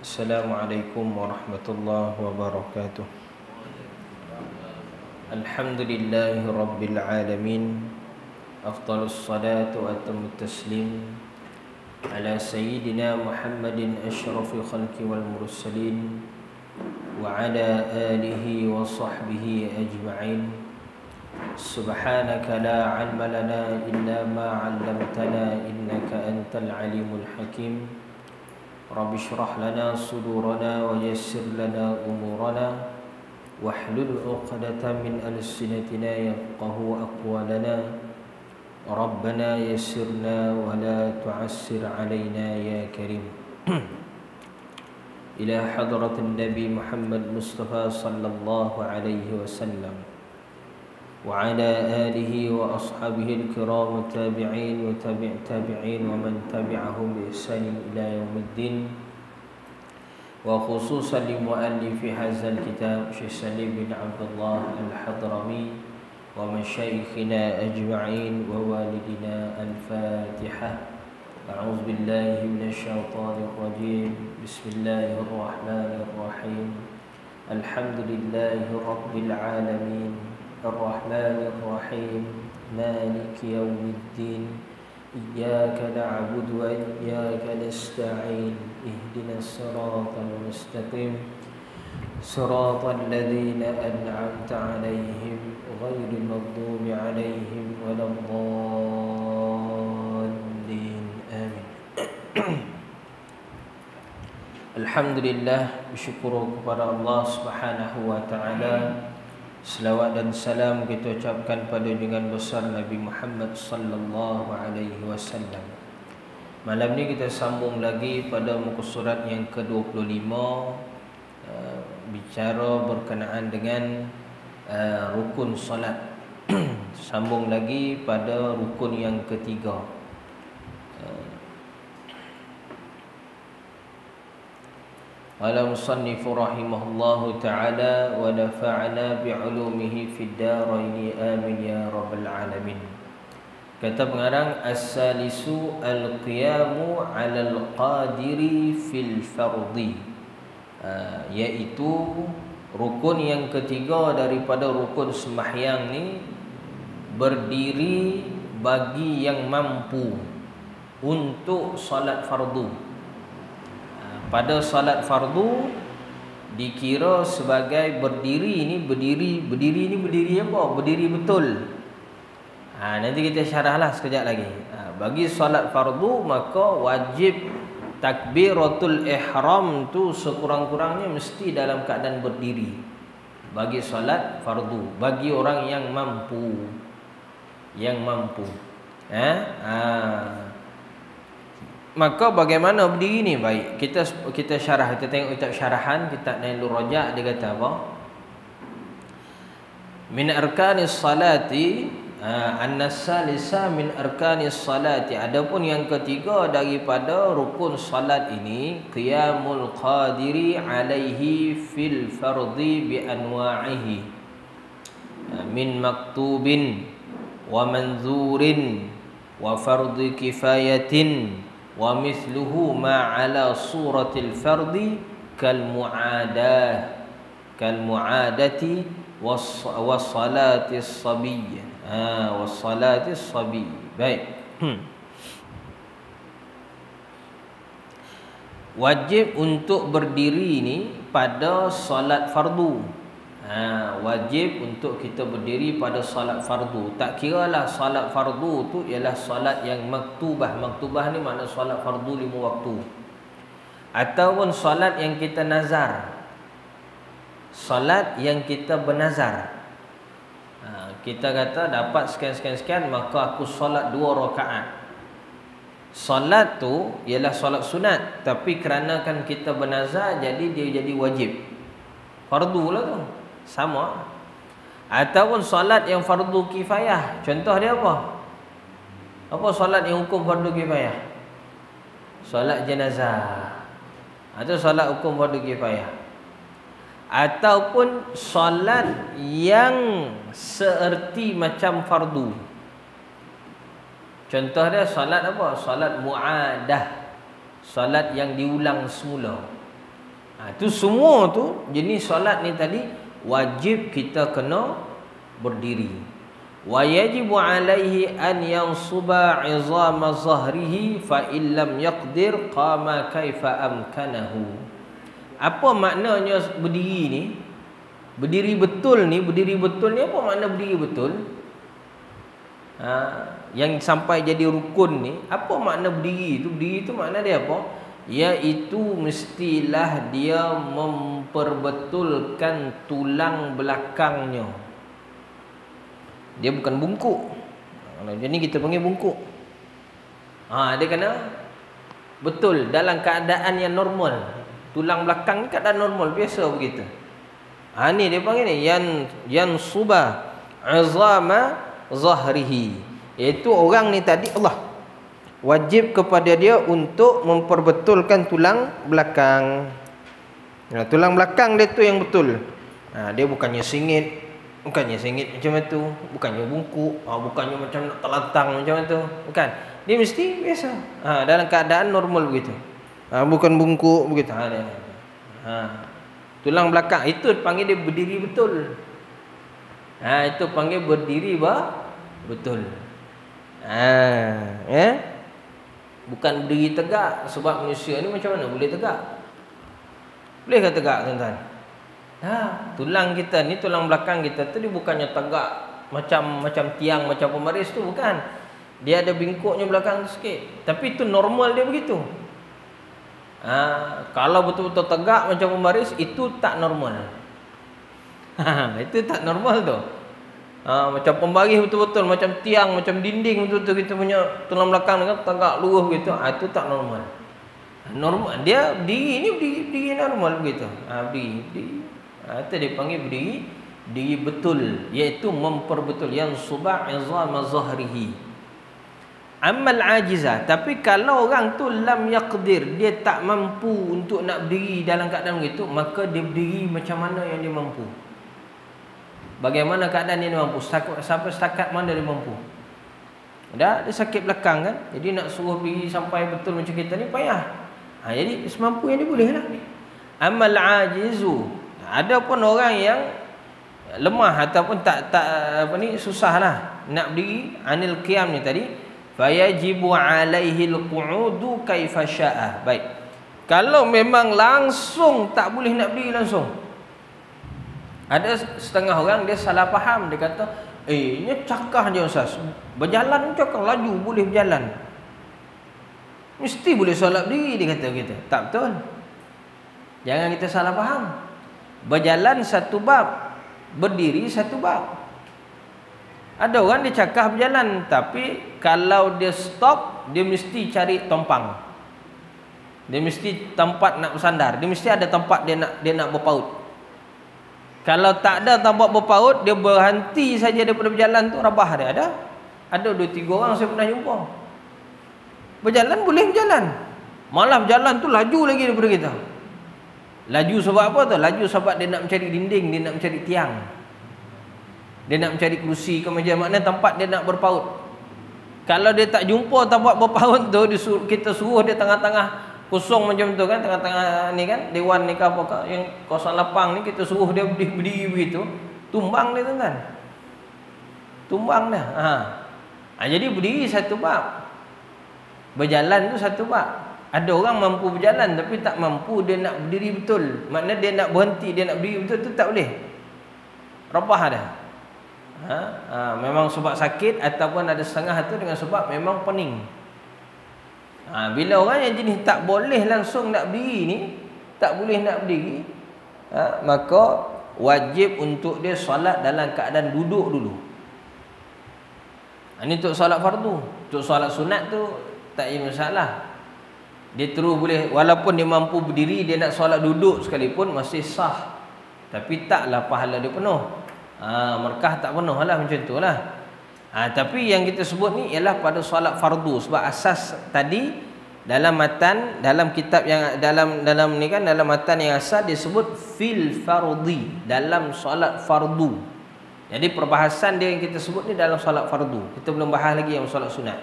Assalamualaikum warahmatullahi wabarakatuh. Alhamdulillahi rabbil alamin. Afdalus salatu wa atamut taslim ala sayyidina Muhammadin asyrafil khalqi wal mursalin wa ala alihi wa sahbihi ajma'in. Subhanaka la ilma lana illa ma 'allamtana innaka antal alimul hakim. Rabbi syrah lana sudurana wa yassir lana umurana wahlul 'uqdatam min alsinatina yafqahu aqwalana. Rabbana yassirna wa la tu'assir alaina ya karim. Ila hadratin Nabi Muhammad Mustafa sallallahu alaihi wasallam wa ala alihi wa ashabihi al-kiram tabi'in wa tabi'in wa man tabi'ahum bi ihsan ila yaumiddin. Wa khususan li muallif hadzal kitab Syekh Salim bin Abdullah Al-Hadrami wa masyayikhina ajma'in wa walidina. Al-Fatihah. A'udzu billahi minasy syaithanir rajim. Bismillahir rahmanir rahim. Alhamdulillahi rabbil alamin. الرحمن الرحيم مالك يوم الدين إياك نعبد وإياك نستعين اهدنا الصراط المستقيم صراط الذين أنعمت عليهم غير المغضوب عليهم ولا الضالين آمين. Alhamdulillah, bersyukur kepada Allah Subhanahu wa taala. Selawat dan salam kita ucapkan pada junjungan besar Nabi Muhammad sallallahu alaihi wasallam. Malam ni kita sambung lagi pada muka surat yang ke-25, bicara berkenaan dengan rukun solat. Sambung lagi pada rukun yang ketiga. Qala musannifu rahimahullahu ta'ala wa nafa'ana bi'ulumihi fid daraini amin ya rabbal alamin. Kata pengarang, as-salisu al-qiyamu 'alal qadiri fil fardhi, iaitu rukun yang ketiga daripada rukun sembahyang ni, berdiri bagi yang mampu untuk solat fardu. Pada salat fardu dikira sebagai berdiri ni, berdiri ni berdiri apa? Berdiri betul. Nanti kita syarahlah sekejap lagi. Bagi salat fardu maka wajib takbiratul ihram tu sekurang-kurangnya mesti dalam keadaan berdiri. Bagi salat fardu, bagi orang yang mampu. Maka bagaimana berdiri ni? Baik, kita syarah, kita tengok kitab syarahan kitab Nailur Rajak. Dia kata apa? Min arkanis salati an-nasalisa min arkanis salati. Adapun yang ketiga daripada rukun salat ini, qiyamul qadiri alaihi fil fardhi bi anwa'ihi min maktubin wa manzurin wa fardhi kifayatin wa mithluhu ma ala suratil fardi kal mu'adati was salatis sabiyyah was salatis sabiy. Baik. Wajib untuk berdiri ni pada solat fardu. Wajib untuk kita berdiri pada solat fardu. Tak kiralah solat fardu tu ialah solat yang maktubah. Maktubah ni makna solat fardu 5 waktu, ataupun solat yang kita nazar, solat yang kita bernazar. Kita kata dapat sekian, maka aku solat 2 rakaat. Solat tu ialah solat sunat, tapi kerana kan kita bernazar, jadi dia jadi wajib. Fardu lah tu, sama. Ataupun solat yang fardu kifayah. Contoh dia apa? Apa solat yang hukum fardu kifayah? Solat jenazah, atau solat hukum fardu kifayah. Ataupun solat yang seerti macam fardu. Contoh dia solat apa? Solat mu'adah, solat yang diulang semula. Tu semua tu jenis solat ni tadi wajib kita kena berdiri. Wa yajibu alaihi an yansuba 'izama zahrihi fa illam yaqdir qama kaifa amkanahu. Apa maknanya berdiri ni? Berdiri betul ni apa makna berdiri betul? Yang sampai jadi rukun ni, apa makna berdiri tu? Berdiri tu makna dia apa? Iaitu mestilah dia memperbetulkan tulang belakangnya. Dia bukan bungkuk. Kalau macam ni kita panggil bungkuk. Dia kena betul dalam keadaan yang normal. Tulang belakang ni keadaan normal, biasa begitu. Ni dia panggil ni yan suba azama zahrihi. Iaitu orang ni tadi Allah wajib kepada dia untuk memperbetulkan tulang belakang. Tulang belakang dia tu yang betul. Dia bukannya singit macam itu, bukannya bungkuk, bukannya macam nak terlantang macam itu, bukan. Dia mesti biasa. Dalam keadaan normal begitu. Bukan bungkuk begitu. Tulang belakang itu panggil dia berdiri betul. Itu panggil berdiri betul. Bukan berdiri tegak. Sebab manusia ni macam mana boleh tegak? Boleh ke tegak, tuan-tuan? Tulang kita ni, tulang belakang kita tu dia bukannya tegak macam tiang, macam pembaris tu, bukan. Dia ada bingkuknya belakang tu sikit. Tapi itu normal dia begitu. Kalau betul-betul tegak macam pembaris, itu tak normal. Itu tak normal tu. Macam pembaris betul-betul, macam tiang, macam dinding betul-betul kita punya tulang belakang dengan tegak lurus begitu. Itu tak normal. Normal dia berdiri ni berdiri normal begitu. Berdiri. Itu dia panggil berdiri betul, iaitu memperbetul yang suba' izama zahrihi. Amal ajizah, tapi kalau orang tu lam yaqdir, dia tak mampu untuk nak berdiri dalam keadaan begitu, maka dia berdiri macam mana yang dia mampu. Bagaimana keadaan dia mampu, sampai setakat mana dia mampu. Dia sakit belakang kan, jadi nak suruh berdiri sampai betul macam kita ni payah. Jadi semampu yang dia boleh lah. Amal ajizu, ada pun orang yang lemah ataupun tak susah lah nak berdiri anil qiyam ni tadi, fayajibu alaihi alqu'udu kaifa syaa. Baik, kalau memang langsung tak boleh nak berdiri langsung, ada setengah orang dia salah faham, dia kata ini cakah je Ustaz, berjalan cakah laju boleh berjalan, mesti boleh solat berdiri, dia kata gitu. Tak betul. Jangan kita salah faham. Berjalan satu bab, berdiri satu bab. Ada orang dia cakah berjalan, tapi kalau dia stop, dia mesti cari tompang. Dia mesti tempat nak bersandar, dia mesti ada tempat dia nak berpaut. Kalau tak ada tempat berpaut, dia berhenti saja daripada berjalan tu, rabah dia. Ada 2-3 orang saya pernah jumpa. Berjalan boleh berjalan, malah berjalan tu laju lagi daripada kita. Laju sebab apa tu? Laju sebab dia nak mencari dinding, dia nak mencari tiang, dia nak mencari kerusi ke meja, makna tempat dia nak berpaut. Kalau dia tak jumpa tempat berpaut tu, kita suruh dia tengah-tengah kosong macam tu kan, tengah-tengah ni kan, dewan ni ke apa ke, yang kosong lapang ni, kita suruh dia berdiri begitu, tumbang dia tuan-tuan. Tumbang dah. Jadi berdiri satu bab, berjalan tu satu bab. Ada orang mampu berjalan tapi tak mampu dia nak berdiri betul. Makna dia nak berhenti, dia nak berdiri betul tu tak boleh. Rabah dah. Memang sebab sakit, ataupun ada setengah tu dengan sebab memang pening. Bila orang yang jenis tak boleh langsung nak berdiri ni, tak boleh nak berdiri, maka wajib untuk dia solat dalam keadaan duduk dulu. Ini untuk solat fardu. Untuk solat sunat tu tak ada masalah. Dia terus boleh, walaupun dia mampu berdiri, dia nak solat duduk sekalipun masih sah. Tapi taklah pahala dia penuh. Markah tak penuh lah, macam tu lah. Tapi yang kita sebut ni ialah pada solat fardu. Sebab asas tadi dalam matan, dalam kitab yang dalam ni kan, dalam matan yang asal disebut fil fardi, dalam solat fardu. Jadi perbahasan dia yang kita sebut ni dalam solat fardu. Kita belum bahas lagi yang solat sunat.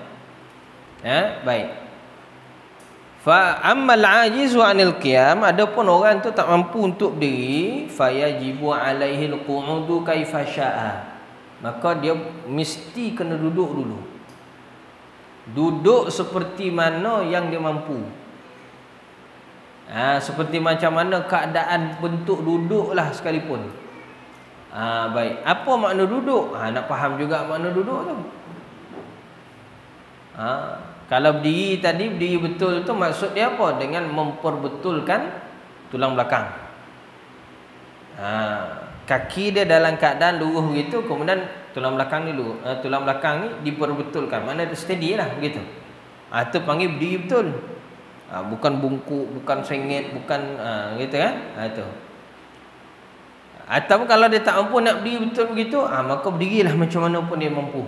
Baik. Fa ammal ajizu anil qiyam, adapun orang tu tak mampu untuk berdiri, fayajibu alaihi alqu'udu kaifa syaa. Maka dia mesti kena duduk dulu. Duduk seperti mana yang dia mampu. Seperti macam mana keadaan bentuk duduklah sekalipun. Baik. Apa makna duduk? Nak faham juga makna duduk tu. Kalau berdiri tadi, berdiri betul tu maksud dia apa? Dengan memperbetulkan tulang belakang. Kaki dia dalam keadaan lurus begitu, kemudian tulang belakang ni lurus. Tulang belakang ni diperbetulkan. Mana dia steady lah begitu. Itu panggil berdiri betul. Bukan bungkuk, bukan sengit, bukan gitu kan? Itu. Atau kalau dia tak mampu nak berdiri betul begitu, maka berdirilah macam mana pun dia mampu.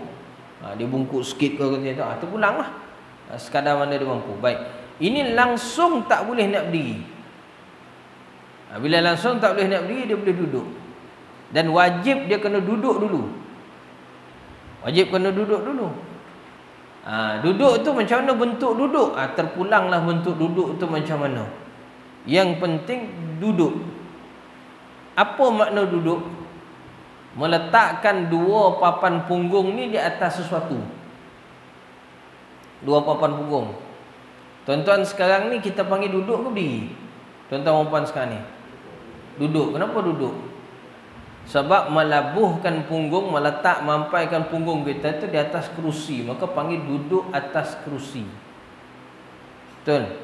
Dia bungkuk sikit ke gitu, itu pulanglah. Sekadar mana dia mampu. Baik. Ini langsung tak boleh nak berdiri. Bila langsung tak boleh nak berdiri, dia boleh duduk. Dan wajib dia kena duduk dulu. Wajib kena duduk dulu. Duduk tu macam mana bentuk duduk? Terpulanglah bentuk duduk tu macam mana. Yang penting duduk. Apa makna duduk? Meletakkan dua papan punggung ni di atas sesuatu. Dua papan punggung. Tuan-tuan sekarang ni kita panggil duduk ke berdiri? Tuan-tuan perempuan sekarang ni duduk. Kenapa duduk? Sebab melabuhkan punggung, meletak, mampaikan punggung kita tu di atas kerusi, maka panggil duduk atas kerusi. Betul?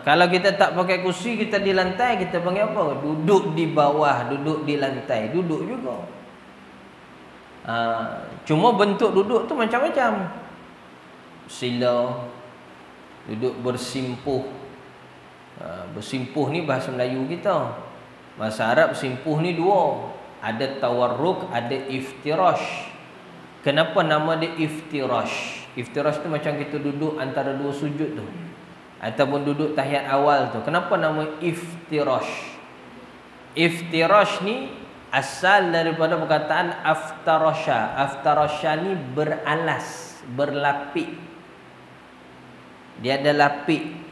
Kalau kita tak pakai kerusi, kita di lantai, kita panggil apa? Duduk di bawah, duduk di lantai. Duduk juga. Cuma bentuk duduk tu macam-macam. Sila, duduk bersimpuh. Bersimpuh ni bahasa Melayu kita. Bahasa Arab simpuh ni dua. Ada tawarruk, ada iftirash. Kenapa nama dia iftirash? Iftirash tu macam kita duduk antara dua sujud tu, ataupun duduk tahiyat awal tu. Kenapa nama iftirash? Iftirash ni asal daripada perkataan aftarasha. Aftarasha ni beralas, berlapik. Dia ada lapik.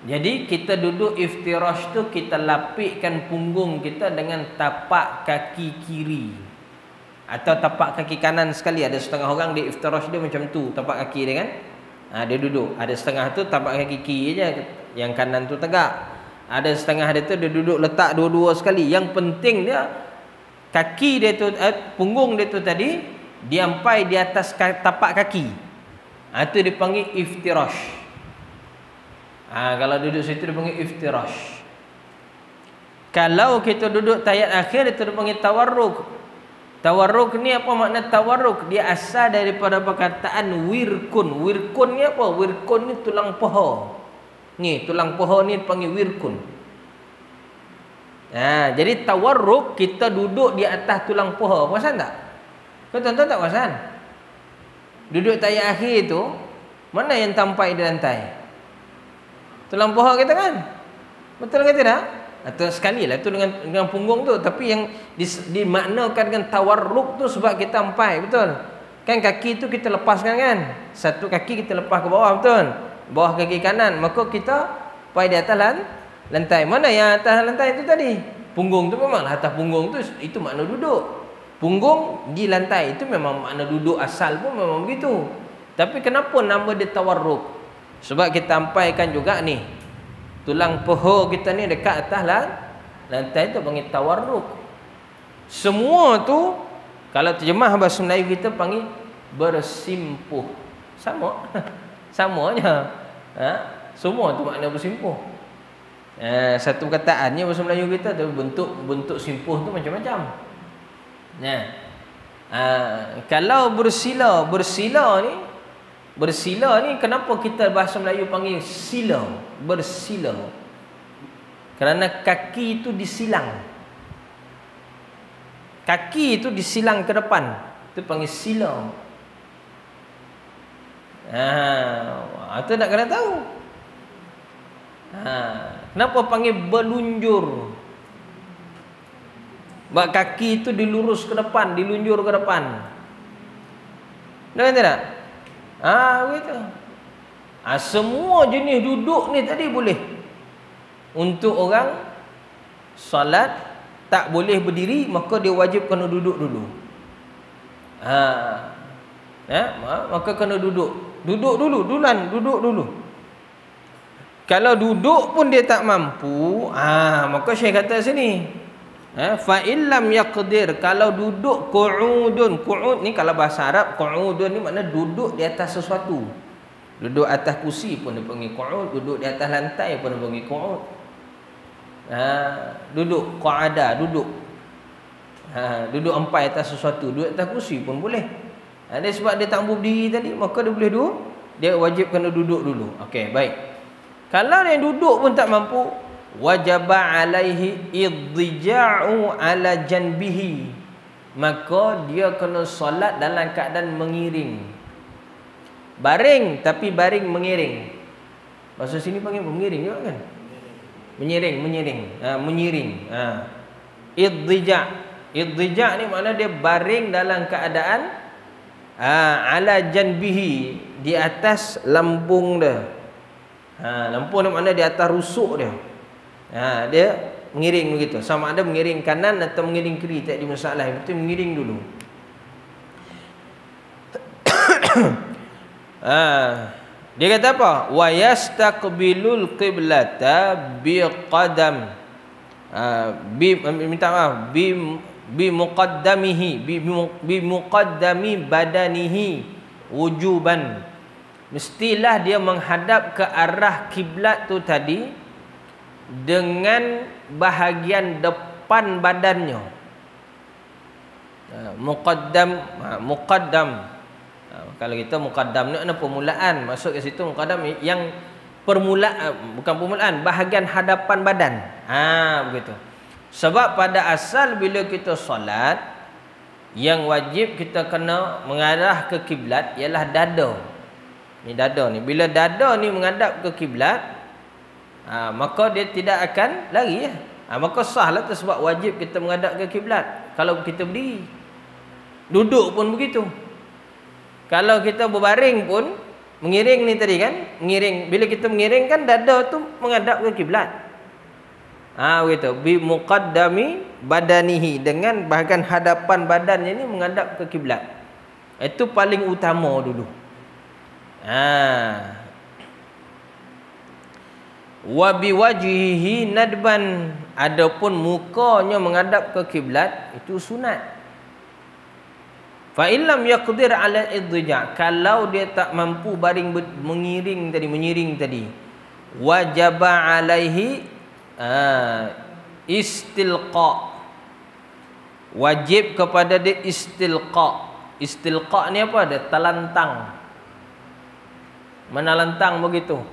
Jadi kita duduk iftirash tu, kita lapikkan punggung kita dengan tapak kaki kiri atau tapak kaki kanan sekali. Ada setengah orang di iftirash dia macam tu, tapak kaki dia kan. Dia duduk. Ada setengah tu tapak kaki kiri je, yang kanan tu tegak. Ada setengah dia tu dia duduk letak dua-dua sekali. Yang penting dia kaki dia tu, punggung dia tu tadi diampai di atas tapak kaki. Itu dipanggil iftirash. Kalau duduk situ dipanggil iftirash. Kalau kita duduk tahiyat akhir, itu dipanggil tawarruk. Tawarruk ni apa makna tawarruk? Dia asal daripada perkataan wirkun. Wirkun ni apa? Wirkun ni tulang paha. Ni tulang paha ni dipanggil wirkun. Jadi tawarruk, kita duduk di atas tulang paha. Perasan tak? Kau tuan-tuan tak perasan? Duduk tahiyat akhir tu, mana yang tampai di lantai? Tulang paha kita kan? Betul ke tidak? Atau sekali lah tu dengan punggung tu. Tapi yang dimaknakan dengan tawarruk tu sebab kita ampai, betul? Kan kaki tu kita lepaskan kan? Satu kaki kita lepas ke bawah, betul? Bawah kaki kanan. Maka kita pai di atas lantai. Mana yang atas lantai tu tadi? Punggung tu memang atas punggung tu, itu makna duduk. Punggung di lantai, itu memang makna duduk asal pun memang begitu. Tapi kenapa nama dia tawarruk? Sebab kita sampaikan juga ni, tulang paha kita ni dekat atas lantai tu panggil tawarruk. Semua tu kalau terjemah bahasa Melayu kita panggil bersimpuh. Sama. Sama je. Semua tu makna bersimpuh. Satu perkataannya bahasa Melayu kita, tapi bentuk simpuh tu macam-macam. Kalau bersila ni kenapa kita bahasa Melayu panggil sila, bersila? Kerana kaki itu disilang. Kaki itu disilang ke depan, itu panggil sila. Itu nak kena tahu. Kenapa panggil berlunjur? Sebab kaki itu dilurus ke depan, dilunjur ke depan. Dengar tidak? Begitu. Semua jenis duduk ni tadi boleh. Untuk orang solat tak boleh berdiri, maka dia wajib kena duduk dulu. Maka kena duduk. Duduk dulu, duduk dulu. Kalau duduk pun dia tak mampu, maka Syekh kata sini, fa illam yaqdir, kalau duduk qu'udun. Qu'ud ni kalau bahasa Arab, qu'udun ni makna duduk di atas sesuatu. Duduk atas kursi pun dia panggil qu'ud, duduk di atas lantai pun dia panggil qu'ud. Duduk qa'ada, duduk. Duduk empai atas sesuatu, duduk atas kursi pun boleh. Dia sebab dia tak mampu berdiri tadi, maka dia boleh duduk. Dia wajib kena duduk dulu. Okey, baik. Kalau dia duduk pun tak mampu, wajaba alaihi idja'u ala janbihi, maka dia kena solat dalam keadaan mengiring. Baring, tapi baring mengiring. Bahasa sini panggil mengiring juga kan? Menyiring. Idja' ni makna dia baring dalam keadaan ala janbihi, di atas lambung dia. Lambung dia makna di atas rusuk dia. Dia mengiring begitu. Sama ada mengiring kanan atau mengiring kiri, tak ada masalah. Yang penting mengiring dulu. Dia kata apa? Wa yastaqbilul qiblata biqadam. Bimuqaddami badanihi wujuban. Mestilah dia menghadap ke arah kiblat tu tadi dengan bahagian depan badannya. Muqaddam. Kalau kita muqaddam ni ada permulaan, masuk ke situ muqaddam yang permulaan, bukan permulaan, bahagian hadapan badan. Begitu. Sebab pada asal bila kita solat, yang wajib kita kena mengarah ke kiblat ialah dada. Ni dada ni. Bila dada ni menghadap ke kiblat, maka dia tidak akan lari ya. Maka sahlah tu, sebab wajib kita menghadap ke kiblat. Kalau kita berdiri, duduk pun begitu. Kalau kita berbaring pun mengiring ni tadi kan, mengiring. Bila kita mengiring kan dada tu menghadap ke kiblat. Begitu. Bi muqaddami badanihi, dengan bahagian hadapan badannya ni menghadap ke kiblat. Itu paling utama dulu. Wa biwajhihi nadban, adapun mukanya menghadap ke kiblat itu sunat. Fa illam yaqdir ala idja', kalau dia tak mampu baring menyiring tadi, wajaba alaihi istilqa, wajib kepada dia istilqa. Istilqa ni apa? Dia telantang, menalantang begitu.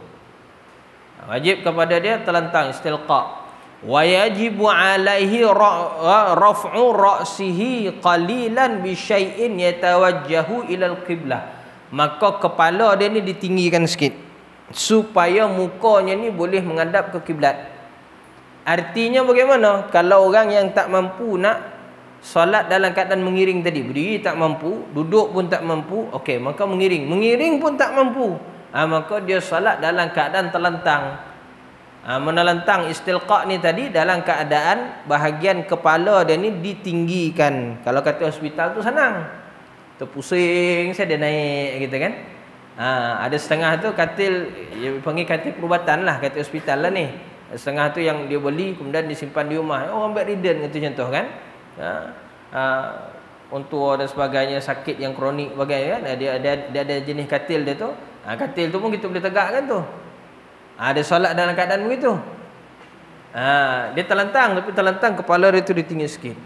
Wajib kepada dia telantang, istilqa. Wa yajibu alaihi raf'u ra'sihi qalilan bi syai'in yatawajjahu ilal qiblah. Maka kepala dia ni ditinggikan sikit supaya mukanya ni boleh menghadap ke kiblat. Artinya bagaimana? Kalau orang yang tak mampu nak solat dalam keadaan mengiring tadi, berdiri tak mampu, duduk pun tak mampu, okey, maka mengiring. Mengiring pun tak mampu, maka dia solat dalam keadaan telentang. Menelentang, istilqa ni tadi dalam keadaan bahagian kepala dia ni ditinggikan. Kalau kata hospital tu senang, terpusing saya dia naik gitu kan. Ada setengah tu katil, dia panggil katil perubatan lah, katil hospital lah ni. Setengah tu yang dia beli kemudian disimpan di rumah. Orang bedridden gitu contoh kan. Untuk dan sebagainya, sakit yang kronik bagai kan. Dia ada jenis katil dia tu. Katil tu pun kita boleh tegakkan tu. Dia solat dalam keadaan begitu. Dia telentang, tapi telentang kepala dia tu ditinggi sikit.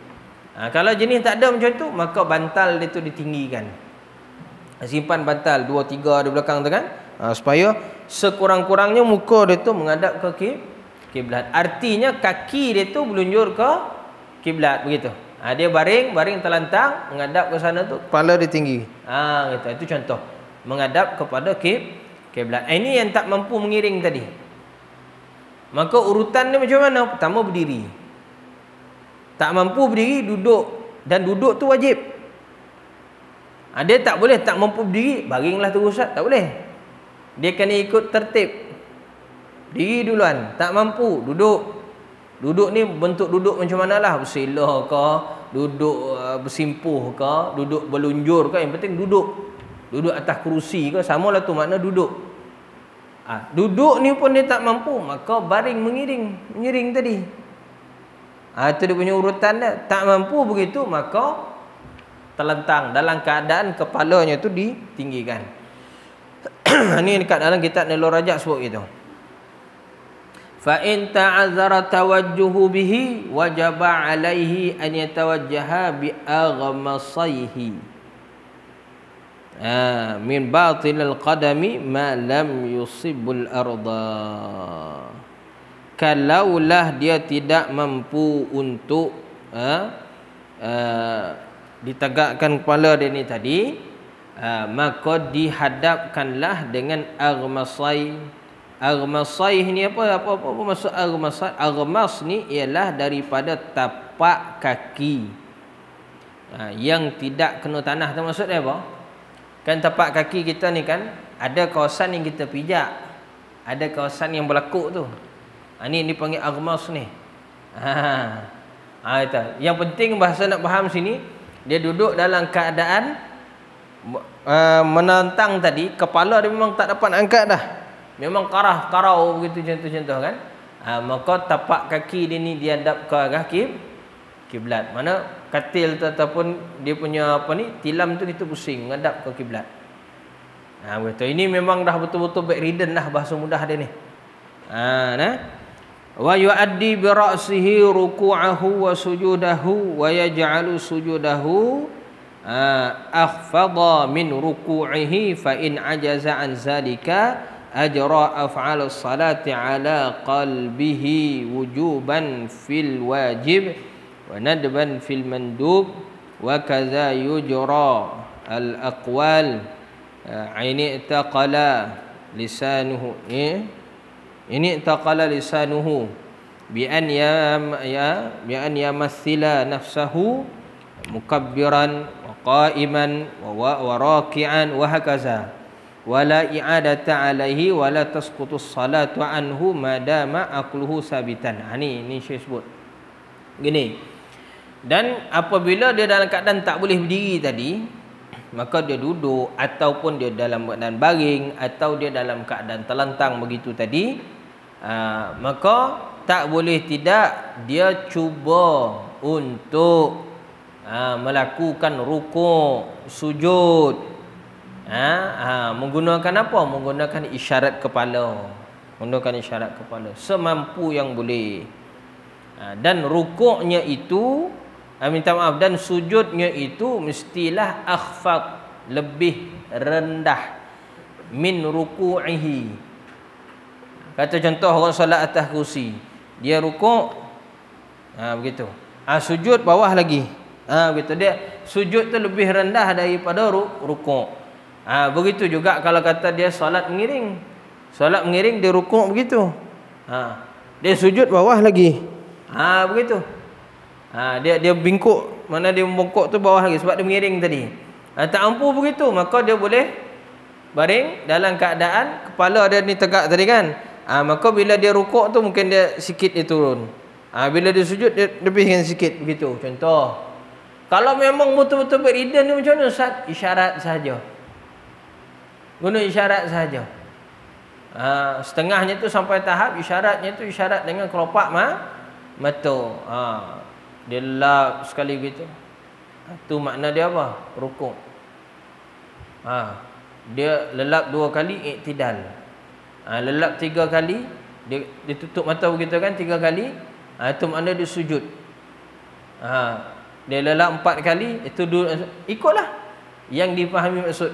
Kalau jenis tak ada macam tu, maka bantal dia tu ditinggikan. Simpan bantal 2-3 di belakang tu kan, supaya sekurang-kurangnya muka dia tu menghadap ke kiblat. Artinya kaki dia tu melunjur ke kiblat begitu. Dia baring telentang menghadap ke sana tu, kepala dia tinggi. Gitu. Itu contoh menghadap kepada kiblat. Ini yang tak mampu mengiring tadi. Maka urutan dia macam mana? Pertama berdiri. Tak mampu berdiri, duduk. Dan duduk tu wajib. Dia tak boleh tak mampu berdiri, baringlah terus Ustaz. Tak boleh. Dia kena ikut tertib. Diri duluan, tak mampu, duduk. Duduk ni bentuk duduk macam manalah, bersila ke, duduk bersimpuh ke, duduk berlunjur ke, yang penting duduk. Duduk atas kerusi ke, samalah tu makna duduk. Duduk ni pun dia tak mampu, maka baring mengiring tadi. Itu dia punya urutan dia. Tak mampu begitu, maka terlentang dalam keadaan kepalanya tu ditinggikan. Ini dekat dalam kitab Nailul Rajak sebut gitu. Fa in ta'azzara tawajjuhu bihi wajaba alaihi an yatawajjaha bi aghmasaihi min batinil qadami ma lam yusibul arda. Kalaulah dia tidak mampu untuk ditegakkan kepala dia ni tadi, maka dihadapkanlah dengan aghmasai. Aghmasai ni apa maksud aghmasai? Aghmas ni ialah daripada tapak kaki yang tidak kena tanah. Tu maksud dia apa? Kan tapak kaki kita ni kan ada kawasan yang kita pijak, ada kawasan yang berlekuk tu. Ni dipanggil aghmas ni. Itu. Yang penting bahasa nak faham sini, dia duduk dalam keadaan menantang tadi, kepala dia memang tak dapat angkat dah. Memang karau begitu contoh kan. Maka tapak kaki dia ni dihadap ke arah kiblat. Mana katil tu ataupun dia punya tilam tu kita pusing menghadap ke kiblat. Betul. Ini memang dah betul-betul bedridden dah, bahasa mudah dia ni. Wa yu'addi bi ra'sihi ruku'ahu wa sujudahu wa yaj'alu sujudahu akhfadha min ruku'ihi fa in ajaza an zalika ajra af'alus salati ala qalbihi wujuban fil wajib wa nadban fil mandub wa kadza yujra al aqwal ini taqala lisanuhu ini taqala lisanuhu bi an yamathila nafsahu mukabbiran wa qa'iman wa raki'an wa hakaza wala i'adata alaihi wala tasqutus salatu anhu madama aqluhu sabitan. Ni Syekh sebut gini. Dan apabila dia dalam keadaan tak boleh berdiri tadi, maka dia duduk ataupun dia dalam keadaan baring atau dia dalam keadaan terlentang begitu tadi, maka tak boleh tidak dia cuba untuk melakukan rukuk, sujud. Menggunakan apa? Menggunakan isyarat kepala. Menggunakan isyarat kepala semampu yang boleh. Dan rukuknya itu, minta maaf, dan sujudnya itu mestilah akhfad, lebih rendah min ruku'ihi. Kata contoh orang solat atas kursi, dia rukuk begitu. Sujud bawah lagi. Begitu. Dia sujud tu lebih rendah daripada rukuk. Begitu juga kalau kata dia solat mengiring. Solat mengiring dia rukuk begitu. Dia sujud bawah lagi. Begitu. Dia bingkuk, mana dia membongkok tu bawah lagi sebab dia mengiring tadi. Tak mampu begitu, maka dia boleh baring dalam keadaan kepala dia ni tegak tadi kan. Maka bila dia rukuk tu mungkin dia sikit dia turun. Bila dia sujud dia lebihkan sikit begitu. Contoh, kalau memang betul-betul bedridden ni macam mana Ustaz? Isyarat sahaja. Guna isyarat sahaja. Setengahnya tu sampai tahap isyaratnya tu isyarat dengan kelopak mata. Dia lap sekali gitu. Tu makna dia apa? Rukuk. Dia lelap 2 kali iktidal. Lelap 3 kali dia tutup mata begitu kan, 3 kali. Itu makna dia sujud. Dia lelap 4 kali, itu ikutlah yang dipahami maksud.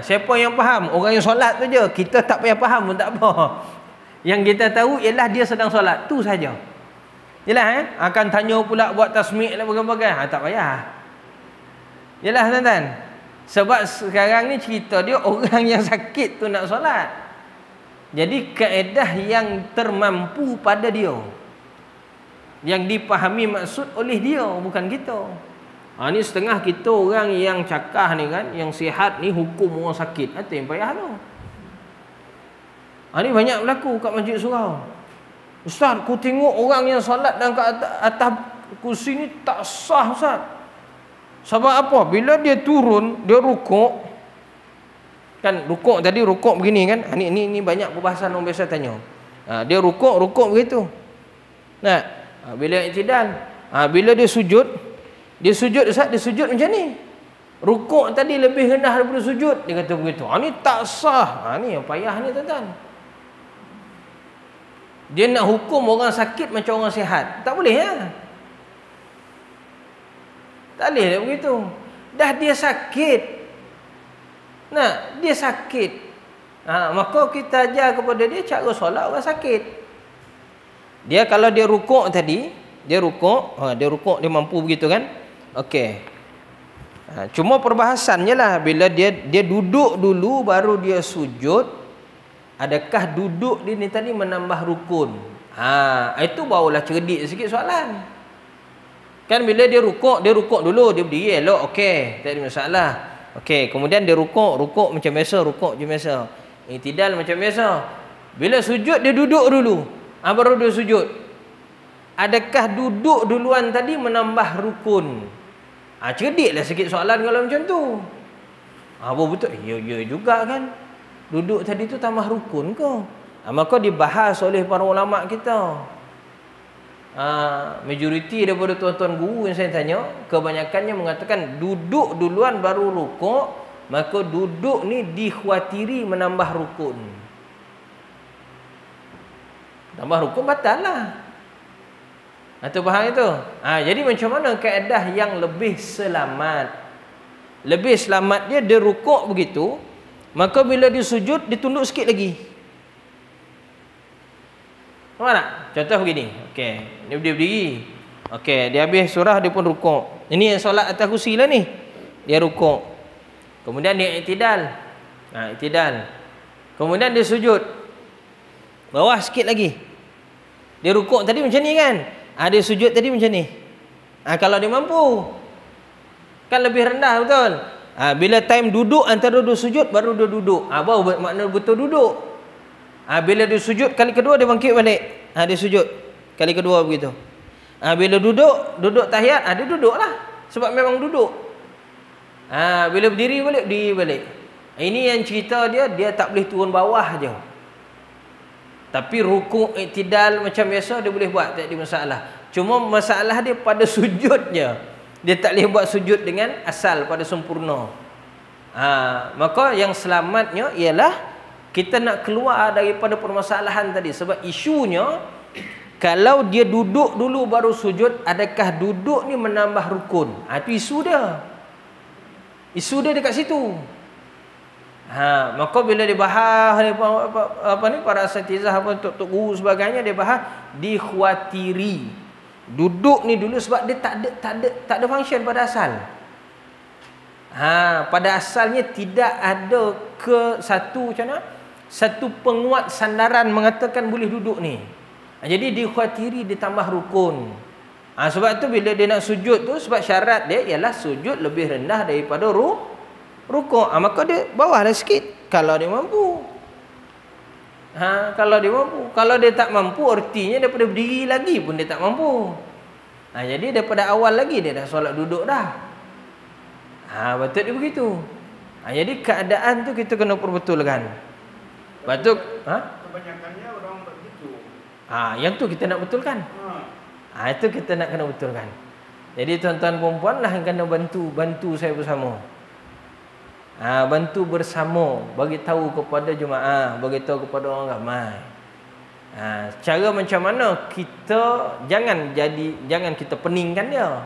Siapa yang faham? Orang yang solat tu je. Kita tak payah faham pun tak apa. Yang kita tahu ialah dia sedang solat, tu saja. Yalah akan tanya pula buat tasmik lah bagai-bagai. Tak payah. Yalah tuan-tuan. Sebab sekarang ni cerita dia orang yang sakit tu nak solat. Jadi kaedah yang termampu pada dia, yang dipahami maksud oleh dia, bukan kita. Ni setengah kita orang yang cakah ni kan, yang sihat ni hukum orang sakit. Itu yang payah tu. Ni banyak berlaku kat masjid surau. Ustaz, aku tengok orang yang solat dan kat atas kursi ni tak sah Ustaz. Sebab apa? Bila dia turun, dia rukuk. Kan rukuk tadi rukuk begini kan? Ni banyak perbahasan orang biasa tanya. Dia rukuk begitu. Nah, bila i'tidal, bila dia sujud Ustaz, dia sujud macam ni. Rukuk tadi lebih rendah daripada sujud, dia kata begitu. Ni tak sah. Ni yang payah ni tuan-tuan. Dia nak hukum orang sakit macam orang sihat. Tak boleh ya. Tak boleh tak begitu. Dah dia sakit. Nah, dia sakit. Maka kita ajar kepada dia cara solat orang sakit. Dia kalau dia rukuk tadi, dia rukuk dia mampu begitu kan? Okey. Cuma perbahasannya lah bila dia duduk dulu baru dia sujud. Adakah duduk dia ni tadi menambah rukun? Itu barulah cerdik sikit soalan. Kan bila dia rukuk dulu, dia berdiri elok, okey, tak ada masalah. Okey, kemudian dia rukuk macam biasa, rukuk je biasa. I'tidal macam biasa. Bila sujud dia duduk dulu. Baru dia sujud. Adakah duduk duluan tadi menambah rukun? Cerdiklah sikit soalan kalau macam tu. Apa betul? Ya juga kan. Duduk tadi tu tambah rukun ke? Maka dibahas oleh para ulama kita. Majoriti daripada tuan-tuan guru yang saya tanya, kebanyakannya mengatakan duduk duluan baru rukuk, maka duduk ni dikhawatiri menambah rukun. Tambah rukun batal lah. Atau faham itu? Jadi macam mana kaedah yang lebih selamat? Lebih selamat dia rukuk begitu. Maka bila dia sujud, dia tunduk sikit lagi. Faham tak? Contoh begini. Okey, dia berdiri. Okey, dia habis surah, dia pun rukuk. Ini yang solat atas kursi lah ni. Dia rukuk. Kemudian dia i'tidal. I'tidal. Kemudian dia sujud. Bawah sikit lagi. Dia rukuk tadi macam ni kan? Dia sujud tadi macam ni. Kalau dia mampu. Kan lebih rendah betul? Bila time duduk antara dua sujud baru dia duduk. Baru makna betul duduk. Bila dia sujud kali kedua dia bangkit balik. Dia sujud kali kedua begitu. Bila duduk tahiyat, dia duduklah. Sebab memang duduk. Bila berdiri balik. Ini yang cerita dia tak boleh turun bawah je. Tapi rukuk i'tidal macam biasa dia boleh buat, tak ada masalah. Cuma masalah dia pada sujudnya. Dia tak boleh buat sujud dengan asal pada sempurna. Maka yang selamatnya ialah kita nak keluar daripada permasalahan tadi. Sebab isunya, kalau dia duduk dulu baru sujud, adakah duduk ni menambah rukun? Itu isu dia. Isu dia dekat situ. Maka bila dia bahas para asatizah tok guru sebagainya, dia bahas dikhawatiri. Duduk ni dulu sebab dia tak ada function pada asal. Pada asalnya tidak ada satu penguat sandaran mengatakan boleh duduk ni. Jadi dikhawatiri ditambah rukun. Sebab tu bila dia nak sujud tu, sebab syarat dia ialah sujud lebih rendah daripada rukuk. Maka dia bawahlah sikit kalau dia mampu. Kalau dia tak mampu, artinya daripada berdiri lagi pun dia tak mampu. Jadi daripada awal lagi dia dah solat duduk dah. Betul dia begitu. Jadi keadaan tu kita kena perbetulkan. Betul. Kebanyakannya orang begitu. Yang tu kita nak betulkan. Itu kita nak kena betulkan. Jadi tuan-tuan perempuan lah yang kena bantu saya bersama. Bantu bersama, bagi tahu kepada jemaah, bagi tahu kepada orang ramai. Cara macam mana kita jangan kita peningkan dia.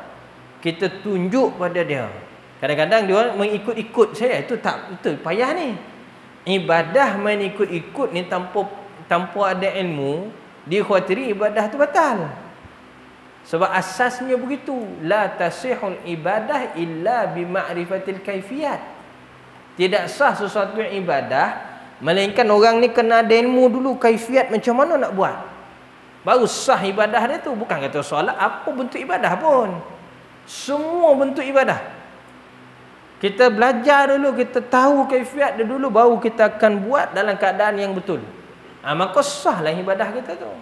Kita tunjuk pada dia. Kadang-kadang dia mengikut-ikut saya, itu tak betul, payah ni. Ibadah main ikut-ikut ni tanpa ada ilmu, dia khawatiri ibadah tu batal. Sebab asasnya begitu, la tasihul ibadah illa bima'rifatil kaifiyat. Tidak sah sesuatu yang ibadah melainkan orang ni kena ada ilmu dulu kaifiat macam mana nak buat. Baru sah ibadah dia tu. Bukan kata solat, apa bentuk ibadah pun. Semua bentuk ibadah. Kita belajar dulu, kita tahu kaifiat dia dulu, baru kita akan buat dalam keadaan yang betul. Maka sahlah ibadah kita tu.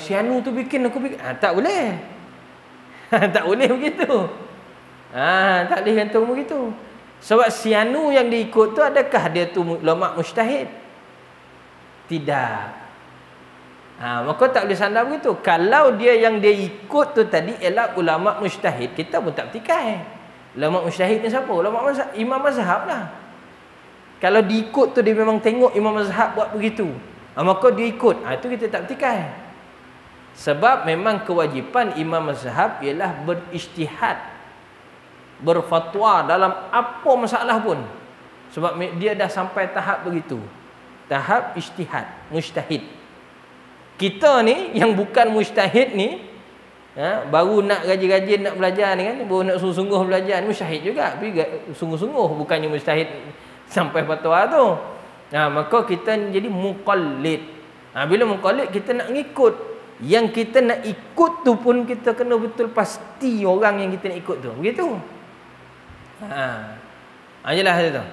Si anu tu bikin, aku bikin. Tak boleh. Tak boleh begitu. Tak boleh gantung begitu. Sebab si anu yang diikut tu, adakah dia tu ulama mujtahid? Tidak. Maka tak boleh sandar begitu. Kalau dia yang dia ikut tu tadi ialah ulama mujtahid, kita pun tak petikai. Ulama mujtahid ni siapa? Ulama mazhab, imam mazhab lah. Kalau diikut tu dia memang tengok imam mazhab buat begitu, maka dia ikut. Itu kita tak petikai. Sebab memang kewajipan imam mazhab ialah berijtihad, berfatwa dalam apa masalah pun. Sebab dia dah sampai tahap begitu, tahap ijtihad, mujtahid. Kita ni yang bukan mujtahid ni, baru nak rajin-rajin nak belajar ni kan, baru nak sungguh-sungguh belajar ni, mujtahid juga tapi sungguh-sungguh, bukannya mujtahid sampai fatwa tu. Maka kita jadi muqallid. Bila muqallid, kita nak ngikut. Yang kita nak ikut tu pun kita kena betul pasti orang yang kita nak ikut tu. Begitu. Jelas tu.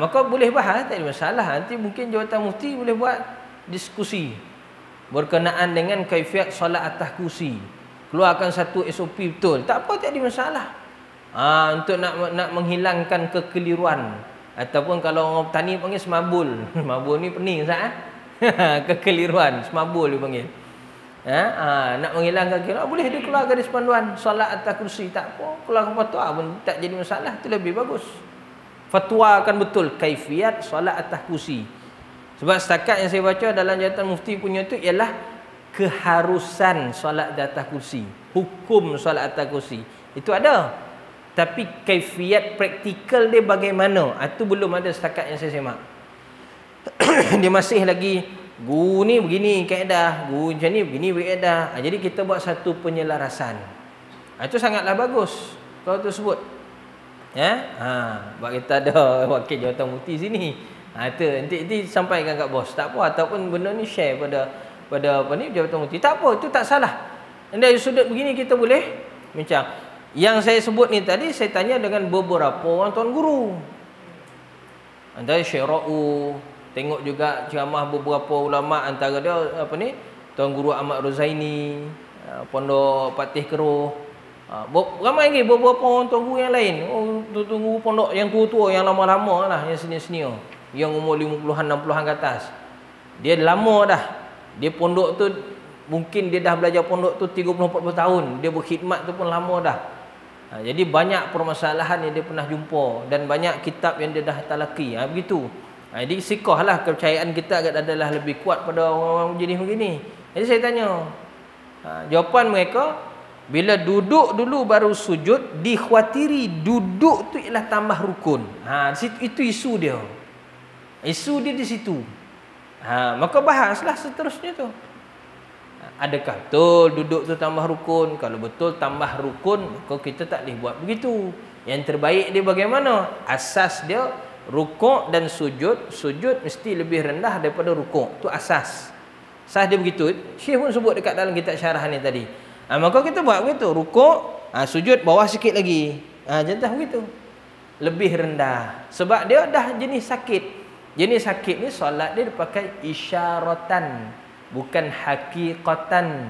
Maka boleh bahas, tak ada masalah. Nanti mungkin Jawatan Mufti boleh buat diskusi berkenaan dengan kaifiat solat atas kursi. Keluarkan satu SOP betul. Tak apa, tak ada masalah. Untuk nak menghilangkan kekeliruan. Ataupun kalau orang petani panggil semabul. Semabul ni pening sah. Kekeliruan, semabul dia panggil. Nak menghilangkan kekeliruan, boleh dia keluarkan di sepanduan solat atas kursi. Tak apa, keluarkan fatwa pun tak jadi masalah. Itu lebih bagus. Fatwa akan betul kaifiat solat atas kursi. Sebab setakat yang saya baca dalam Jawatan Mufti punya tu ialah keharusan solat di atas kursi. Hukum solat atas kursi. Itu ada. Tapi kaifiat praktikal dia bagaimana? Itu belum ada setakat yang saya semak. Dia masih lagi guru ni begini kaedah, guru macam ni begini kaedah. Jadi kita buat satu penyelarasan. Itu sangatlah bagus kalau tu sebut. Sebab kita ada wakil Jawatan Mufti sini. Itu nanti sampaikan kat bos. Tak apa, ataupun benda ni share pada apa ni Jawatan Mufti. Tak apa, itu tak salah. Dari sudut begini kita boleh bincang. Yang saya sebut ni tadi saya tanya dengan beberapa orang tuan guru. Antara Syekh Ra'u, tengok juga ceramah beberapa ulama, antara dia apa ni Tuan Guru Ahmad Rozaini, Pondok Patih Keruh. Ramai lagi beberapa orang tuan guru yang lain. Tuan guru pondok yang tua-tua, yang lama-lama lah, yang senior-senior, yang umur 50-an 60-an ke atas. Dia lama dah. Dia pondok tu mungkin dia dah belajar pondok tu 30-40 tahun. Dia berkhidmat tu pun lama dah. Jadi banyak permasalahan yang dia pernah jumpa dan banyak kitab yang dia dah talaki. Begitu. Jadi sikahlah kepercayaan kita agak adalah lebih kuat pada orang-orang jenis begini. Jadi saya tanya, jawapan mereka, bila duduk dulu baru sujud, dikhawatiri duduk tu ialah tambah rukun. Itu isu dia. Isu dia di situ. Maka bahaslah seterusnya tu. Adakah betul duduk tu tambah rukun? Kalau betul tambah rukun, maka kita tak boleh buat begitu. Yang terbaik dia bagaimana? Asas dia rukuk dan sujud. Sujud mesti lebih rendah daripada rukuk. Itu asas. Asas dia begitu. Syekh pun sebut dekat dalam kitab syarah ni tadi. Maka kita buat begitu. Rukuk, sujud bawah sikit lagi. Jantah begitu. Lebih rendah. Sebab dia dah jenis sakit. Jenis sakit ni solat dia dipakai isyaratan, bukan hakikatan.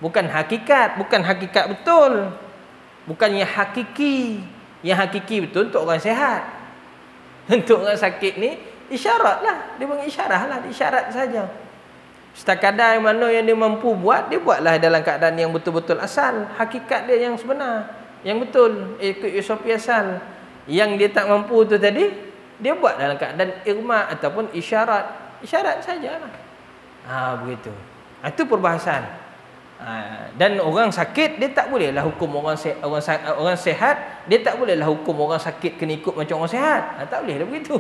Bukan hakikat, bukan hakikat betul. Bukan yang hakiki. Yang hakiki betul untuk orang sihat. Untuk orang sakit ni isyarat lah. Dia panggil isyarah lah, isyarat saja. Setakadar mana yang dia mampu buat, dia buatlah dalam keadaan yang betul-betul asal. Hakikat dia yang sebenar, yang betul, ikut SOP asal. Yang dia tak mampu tu tadi, dia buat dalam keadaan irma ataupun isyarat. Isyarat sajalah. Begitu. Itu perbahasan. Dan orang sakit dia tak bolehlah hukum orang sehat, dia tak bolehlah hukum orang sakit kena ikut macam orang sehat. Tak boleh dah begitu.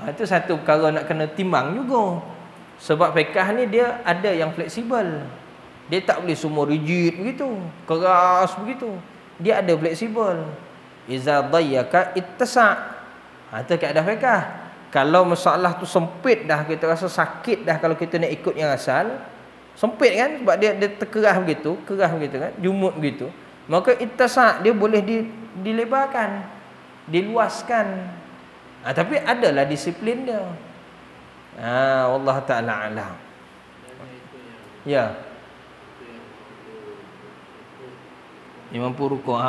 Itu satu perkara nak kena timbang juga. Sebab fiqh ni dia ada yang fleksibel. Dia tak boleh semua rigid begitu, keras begitu. Dia ada fleksibel. Iza dayyaka ittasa'. Itu keadaan fiqh. Kalau masalah tu sempit dah, kita rasa sakit dah kalau kita nak ikut yang asal, sempit kan, sebab dia terkerah begitu, kan, jumut begitu, maka ittasa' dia boleh dilebarkan, diluaskan. Tapi adalah disiplin dia. Allah Ta'ala alam. Ya. Yang mampu rukuk.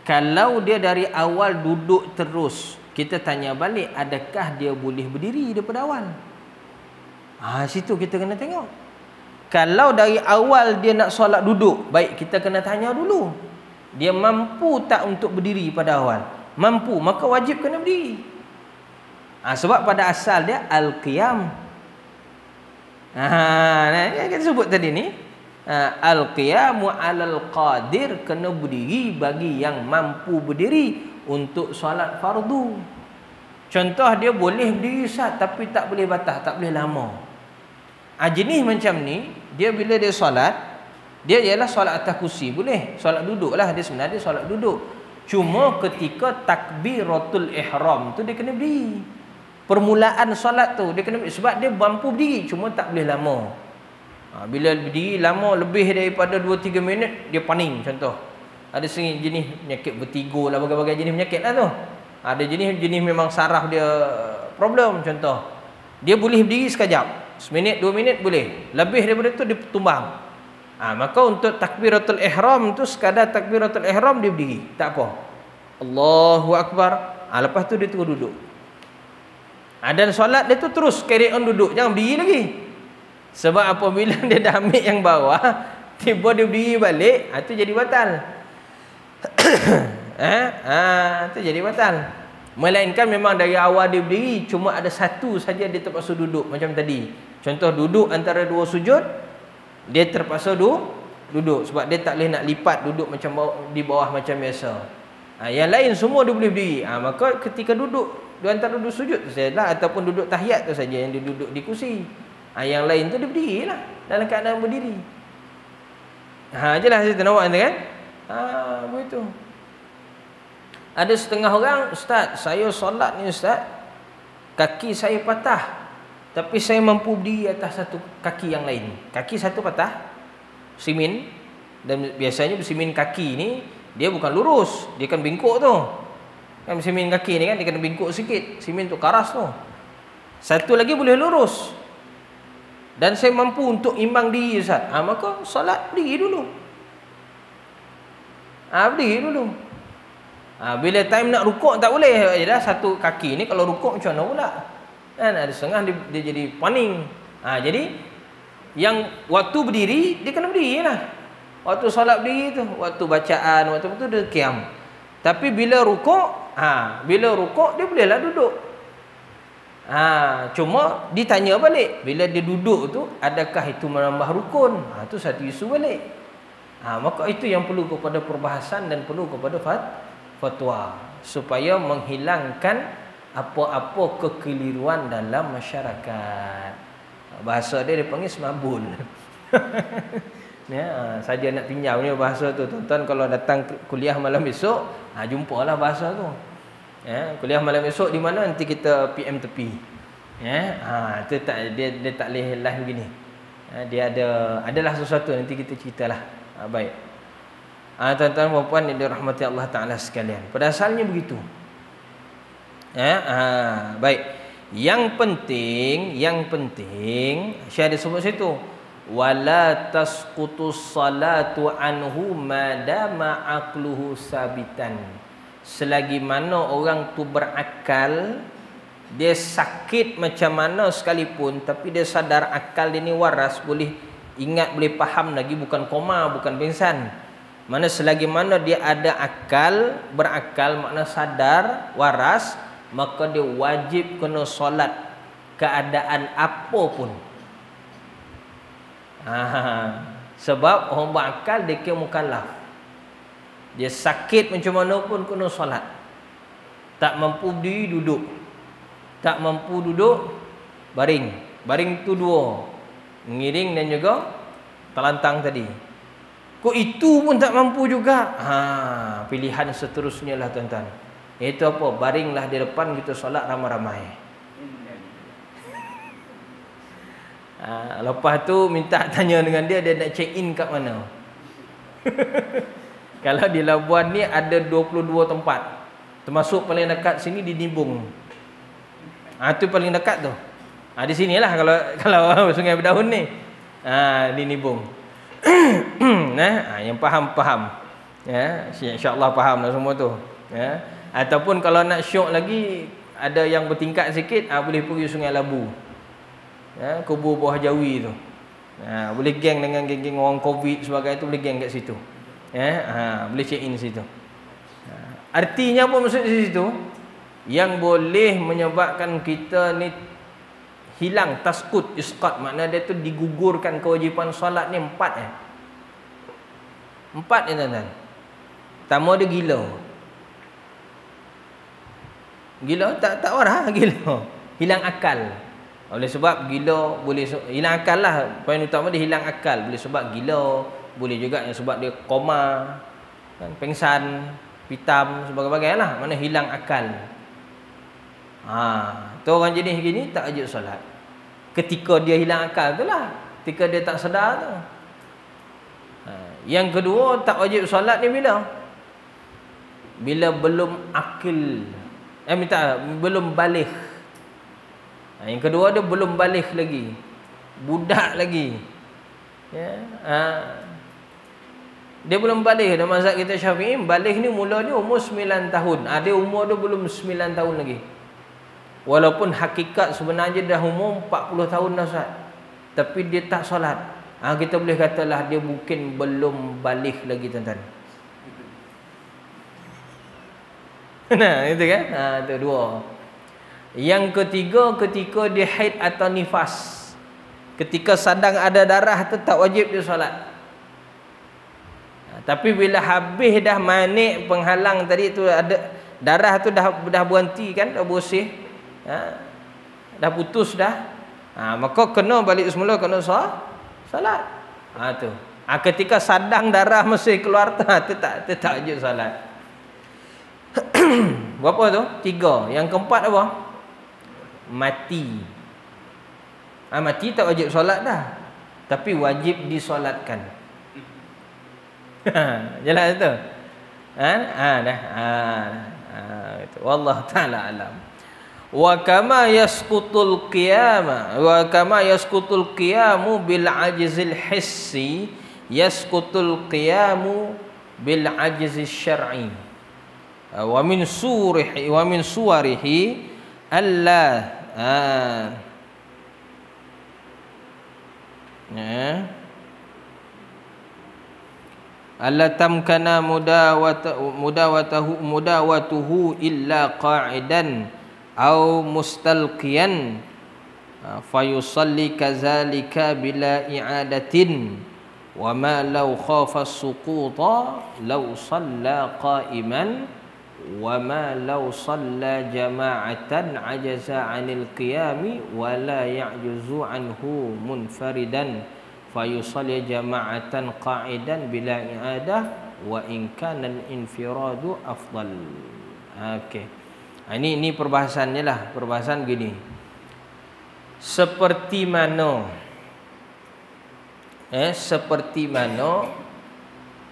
Kalau dia dari awal duduk terus, kita tanya balik, adakah dia boleh berdiri daripada awal? Situ kita kena tengok. Kalau dari awal dia nak solat duduk, baik, kita kena tanya dulu, dia mampu tak untuk berdiri pada awal? Mampu, maka wajib kena berdiri. Sebab pada asal dia al-qiyam. Yang kita sebut tadi ni, al-qiyamu 'alal qadir, kena berdiri bagi yang mampu berdiri untuk solat fardu. Contoh, dia boleh berdiri Ustaz, tapi tak boleh batah, tak boleh lama. Jenis macam ni, dia bila dia solat, dia ialah solat atas kursi, boleh. Solat duduk lah, dia sebenarnya solat duduk. Cuma ketika takbiratul ihram tu dia kena berdiri. Permulaan solat tu dia kena berdiri, sebab dia mampu berdiri, cuma tak boleh lama. Bila berdiri lama lebih daripada 2-3 minit, dia paning. Contoh, ada jenis penyakit vertigo lah, berbagai-bagai jenis penyakit lah tu. Ada jenis memang saraf dia problem. Contoh, dia boleh berdiri sekejap, seminit 2 minit boleh, lebih daripada tu dia tumbang. Maka untuk takbiratul ihram tu, sekadar takbiratul ihram dia berdiri, tak apa, Allahu Akbar. Lepas tu dia terus duduk. Dan solat dia tu terus carry on duduk, jangan berdiri lagi. Sebab apabila dia dah ambil yang bawah, tiba dia berdiri balik, tu jadi batal. Tu jadi batal. Melainkan memang dari awal dia berdiri, cuma ada satu saja dia terpaksa duduk macam tadi. Contoh, duduk antara 2 sujud, dia terpaksa duduk sebab dia tak boleh nak lipat duduk macam di bawah macam biasa. Yang lain semua dia boleh berdiri. Maka ketika duduk di antara 2 sujud tu sajalah, ataupun duduk tahiyat tu saja yang dia duduk di kursi. Yang lain tu dia berdirilah dalam keadaan berdiri. Jelas saya nawak kan? Begitu. Ada setengah orang, Ustaz, saya solat ni Ustaz, kaki saya patah, tapi saya mampu berdiri atas satu kaki yang lain. Kaki satu patah, simin, dan biasanya bersimin kaki ni dia bukan lurus, dia kan bengkok tu. Kan bersimin kaki ni kan dia kena bengkok sikit, simin tu karas tu. Satu lagi boleh lurus. Dan saya mampu untuk imbang diri Ustaz. Maka solat berdiri dulu. Berdiri dulu. Bila time nak rukuk tak boleh. Yalah, satu kaki ni kalau rukuk macam mana pula? Kan ada setengah dia jadi paning. Jadi yang waktu berdiri dia kena berdiri lah. Waktu solat berdiri tu, waktu bacaan, waktu tu dia qiyam. Tapi bila rukuk, dia bolehlah duduk. Cuma ditanya balik, bila dia duduk tu, adakah itu menambah rukun? Itu satu isu balik. Maka itu yang perlu kepada perbahasan dan perlu kepada fatwa, supaya menghilangkan apa-apa kekeliruan dalam masyarakat. Bahasa dia panggil semabul. Saja nak pinjam ni bahasa tu, tuan-tuan kalau datang kuliah malam esok, jumpalah bahasa tu. Kuliah malam esok di mana, nanti kita PM tepi. Itu tak, dia tak boleh live begini. Dia adalah sesuatu, nanti kita ceritalah. Baik. Tuan-tuan dan puan yang dirahmati Allah Ta'ala sekalian, pada asalnya begitu. Baik. Yang penting Syekh ada sebut situ, wala tasqutus salatu anhu madama aqluhu sabitan. Selagi mana orang tu berakal, dia sakit macam mana sekalipun, tapi dia sadar akal dia ni waras, boleh ingat, boleh faham lagi, bukan koma, bukan pingsan. Mana selagi mana dia ada akal, berakal, makna sadar, waras, maka dia wajib kena solat keadaan apa pun. Sebab orang berakal dia kira mukallaf. Dia sakit macam mana pun kena solat. Tak mampu berdiri, duduk. Tak mampu duduk, baring. Baring tu 2, mengiring dan juga telantang tadi. Kok itu pun tak mampu juga. Pilihan seterusnya lah tuan-tuan. Itu apa? Baringlah di depan, kita solat ramai-ramai. Lepas tu minta tanya dengan dia nak check in kat mana. Kalau di Labuan ni ada 22 tempat. Termasuk paling dekat sini di Nibung. Tu paling dekat tu. Di sinilah kalau Sungai Berdaun ni. Di Nibung. Yang faham. Ya, insya-Allah faham lah semua tu. Ya. Ataupun kalau nak syok lagi, ada yang bertingkat sikit, boleh pergi Sungai Labu. Ya, kubur Buah Jawi tu. Boleh geng dengan geng-geng orang Covid sebagainya tu, boleh geng kat situ. Ya, boleh check in situ. Artinya apa maksud di situ? Yang boleh menyebabkan kita ni hilang taskut, isqat, makna dia tu digugurkan kewajipan solat ni 4 4 ni tuan-tuan. Pertama dia gila. Gila tak warah gila. Hilang akal. Oleh sebab gila boleh hilang akal lah. Poin utama dia hilang akal. Boleh sebab gila, boleh juga yang sebab dia koma, kan, pengsan, pitam, sebagainya lah. Mana hilang akal. Tu orang jenis gini tak wajib solat. Ketika dia hilang akal tu lah. Ketika dia tak sedar tu. Yang kedua, tak wajib solat ni bila? Bila belum akil. Belum balik. Yang kedua, dia belum balik lagi. Budak lagi. Ya. Dia belum balik. Dalam mazhab kita Syafi'i, balik ni mula dia umur 9 tahun. Dia umur dia belum 9 tahun lagi. Walaupun hakikat sebenarnya dah umur 40 tahun dah Ustaz. Tapi dia tak solat. Kita boleh katalah dia mungkin belum balik lagi tuan-tuan. Nah, itu kan? Itu dua. Yang ketiga, ketika dia haid atau nifas. Ketika sedang ada darah tu tak wajib dia solat. Tapi bila habis dah manik penghalang tadi tu, ada darah tu dah berhenti kan, dah bersih. Dah putus dah. Maka kena balik semula, kena solat. Tu. Ketika sadang darah masih keluar tu tak wajib solat. Berapa tu? 3. Yang keempat apa? Mati. Mati tak wajib solat dah. Tapi wajib disolatkan. Jelas tu? Itu. Wallahu taala alam. Wa kama yasqutul qiyamu bil ajzil hissi, yasqutul qiyamu bil ajzil syar'i. Wa min suwarihi alla alla tamkana mudawatuhu illa qa'idan aw mustalqiyan fayusalli kadzalika bila i'adatin wa ma law khafa as-suquta law shalla qa'iman wa ma law shalla jama'atan ajaza 'anil qiyami wa la ya'juzu anhu munfaridan fayusalli jama'atan qa'idan bila i'adah wa in kana al-infiradu afdal. Okey. Ini perbahasannya lah. Perbahasan gini. Seperti mana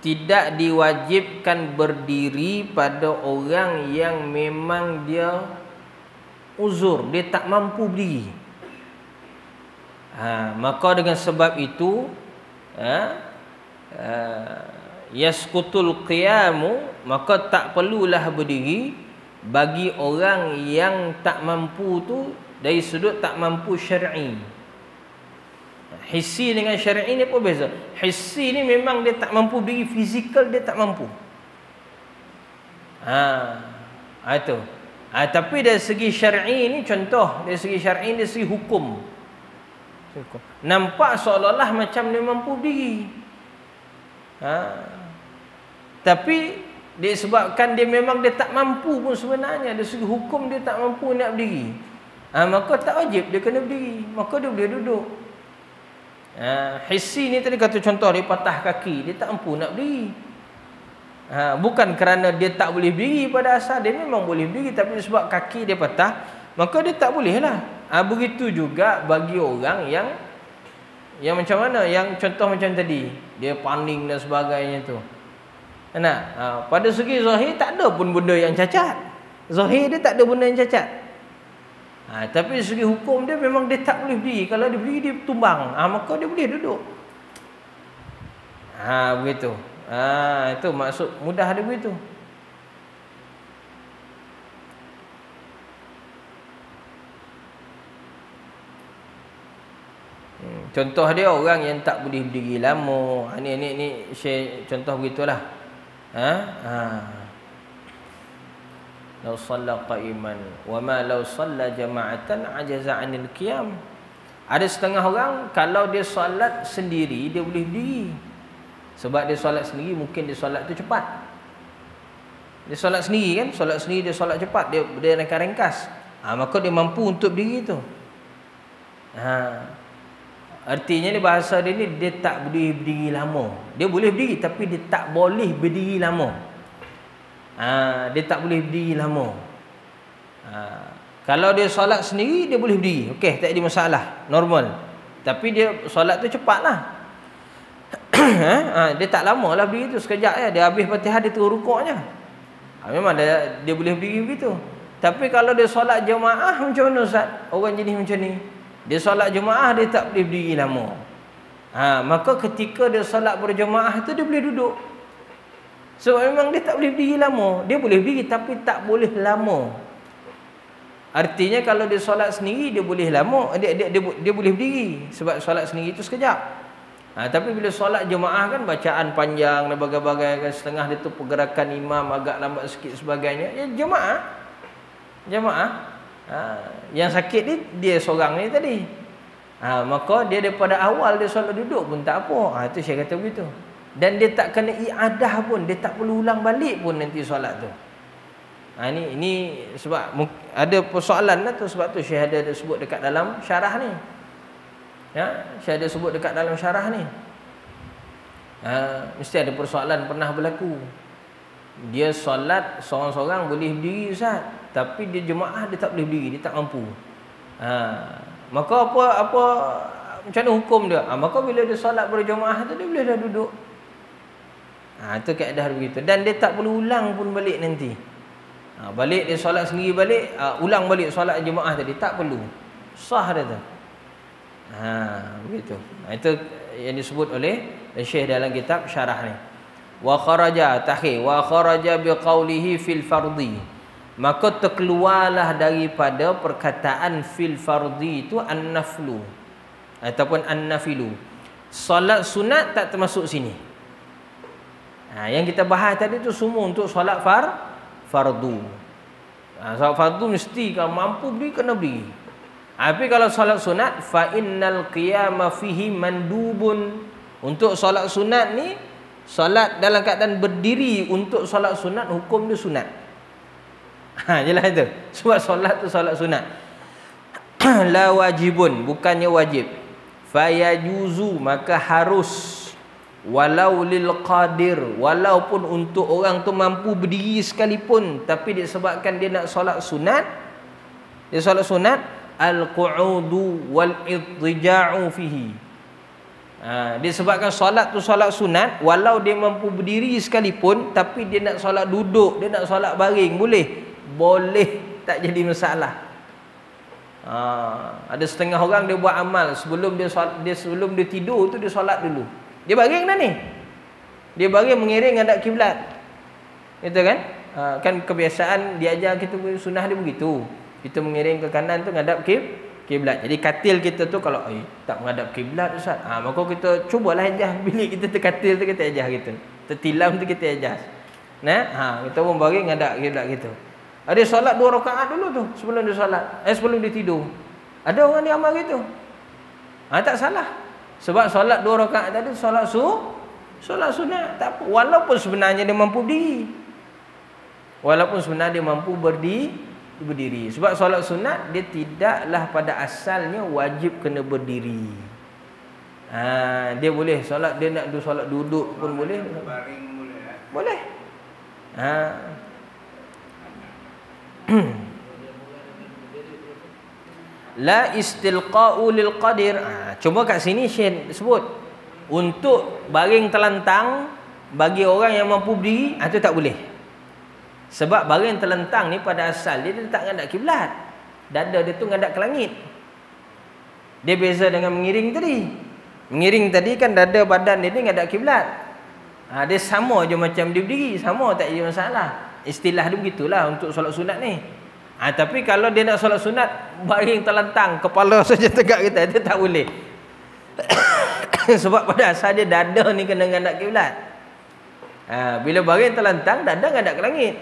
tidak diwajibkan berdiri pada orang yang memang dia uzur, dia tak mampu berdiri. Maka dengan sebab itu yasqutul qiyamu, maka tak perlulah berdiri bagi orang yang tak mampu tu dari sudut tak mampu syar'i. Hissi dengan syar'i ni apa beza? Hissi ni memang dia tak mampu berdiri, fizikal dia tak mampu. Itu. Tapi dari segi syar'i ni, contoh dari segi syar'i, dari segi hukum, nampak seolah-olah macam dia mampu berdiri. Tapi disebabkan dia memang dia tak mampu pun sebenarnya, dari segi hukum dia tak mampu nak berdiri. Maka tak wajib dia kena berdiri, maka dia boleh duduk. Hissi ni tadi kata contoh, dia patah kaki, dia tak mampu nak berdiri. Bukan kerana dia tak boleh berdiri pada asal, dia memang boleh berdiri, tapi sebab kaki dia patah, maka dia tak boleh lah. Begitu juga bagi orang yang macam mana, yang contoh macam tadi, dia paning dan sebagainya tu. Pada segi zahir tak ada pun benda yang cacat. Zahir dia tak ada benda yang cacat. Tapi dari segi hukum dia memang dia tak boleh berdiri. Kalau dia berdiri dia tumbang. Maka dia boleh duduk. Begitu. Itu maksud mudah dia begitu. Contoh dia orang yang tak boleh berdiri lama. Ni share contoh begitulah. Law shalla qa'iman wa ma law shalla jama'atan ajaza 'anil qiyam. Ada setengah orang kalau dia solat sendiri dia boleh berdiri. Sebab dia solat sendiri mungkin dia solat tu cepat. Dia solat sendiri kan, solat sendiri dia solat cepat, dia ringkas. Maka dia mampu untuk berdiri tu. Artinya ni bahasa dia ni dia tak boleh berdiri lama. Dia boleh berdiri tapi dia tak boleh berdiri lama. Dia tak boleh berdiri lama. Kalau dia solat sendiri dia boleh berdiri. Okey, tak ada masalah, normal. Tapi dia solat tu cepatlah. Dia tak lama lah berdiri tu, sekejap je. Dia habis Fatihah dia terus rukuk je. Memang dia boleh berdiri begitu. Tapi kalau dia solat jemaah macam mana Ustaz? Orang jenis macam ni, dia solat jemaah dia tak boleh berdiri lama. Maka ketika dia solat berjemaah tu dia boleh duduk. Sebab memang dia tak boleh berdiri lama. Dia boleh berdiri tapi tak boleh lama. Artinya kalau dia solat sendiri dia boleh lama, dia boleh berdiri sebab solat sendiri itu sekejap. Tapi bila solat jemaah kan bacaan panjang dan bagai-bagai kan, setengah dia tu pergerakan imam agak lambat sikit sebagainya. Ya jemaah. Yang sakit ni dia seorang ni tadi. Maka dia daripada awal dia solat duduk pun tak apa. Itu saya kata begitu. Dan dia tak kena i'adah pun, dia tak perlu ulang balik pun nanti solat tu. Ini sebab ada persoalan lah tu, sebab tu Syekh ada sebut dekat dalam syarah ni. Syekh ada sebut dekat dalam syarah ni. Mesti ada persoalan pernah berlaku. Dia solat seorang-seorang boleh berdiri Ustaz, tapi dia jemaah dia tak boleh berdiri, dia tak mampu. Maka apa macam mana hukum dia? Maka bila dia solat berjemaah tu dia boleh dah duduk. Itu kaedah begitu. Dan dia tak perlu ulang pun balik nanti. Balik dia solat sendiri balik, ulang balik solat jemaah tadi tak perlu. Sah dia tu. Begitu. Itu yang disebut oleh Syekh dalam kitab syarah ni. Wa kharaja biqaulihi fil fardhi. Maka terkeluarlah daripada perkataan fil fardhi itu an-naflu ataupun an-nafilu. Solat sunat tak termasuk sini. Yang kita bahas tadi tu semua untuk solat fardu. Solat fardu mesti kalau mampu berdiri kena berdiri. Tapi kalau solat sunat fa innal qiyama fihi mandubun. Untuk solat sunat ni, solat dalam keadaan berdiri untuk solat sunat hukum dia sunat. Jelas itu. Sebab solat tu solat sunat. La wajibun, bukannya wajib. Fa yajuzu, maka harus. Walau lil qadir, walaupun untuk orang tu mampu berdiri sekalipun, tapi disebabkan dia nak solat sunat, dia solat sunat, al-qu'udu wal idtija'u fihi. Disebabkan solat tu solat sunat, walau dia mampu berdiri sekalipun, tapi dia nak solat duduk, dia nak solat baring, boleh, tak jadi masalah. Ada setengah orang dia buat amal sebelum dia tidur tu dia solat dulu. Dia baring dah ni. Dia baring mengiring hadap kiblat. Gitu kan? Kan kebiasaan diajar kita sunnah dia begitu. Kita mengiring ke kanan tu menghadap kiblat. Jadi katil kita tu kalau tak menghadap kiblat Ustaz. Maka kita cubalah adjust bilik kita terkatil tu kita adjust gitu. Tertilam tu kita adjust. Kita pun baring menghadap kiblat gitu. Ada solat 2 rakaat dulu tu sebelum dia solat. Sebelum dia tidur. Ada orang dia amal gitu. Tak salah. Sebab solat 2 rakaat tadi solat sunat tak apa. Walaupun sebenarnya dia mampu berdiri. Walaupun sebenarnya dia mampu berdiri. Sebab solat sunat dia tidaklah pada asalnya wajib kena berdiri. Dia boleh solat, dia nak solat duduk pun boleh. Baring boleh. Boleh. La istilqa'u lil qadir. Cuma kat sini Syekh sebut untuk baring telantang bagi orang yang mampu berdiri, itu tak boleh. Sebab barang yang terlentang ni pada asal dia tak ngadap kiblat. Dada dia tu ngadap ke langit. Dia beza dengan mengiring tadi. Mengiring tadi kan dada badan dia ni ngadap kiblat. Dia sama je macam dia berdiri, sama tak ada masalah. Istilah dia begitulah untuk solat sunat ni. Tapi kalau dia nak solat sunat, baring terlentang, kepala saja tegak kita, dia tak boleh. Sebab pada asal dia dada ni kena ngadap kiblat. Bila baring terlentang, dada ngadap ke langit.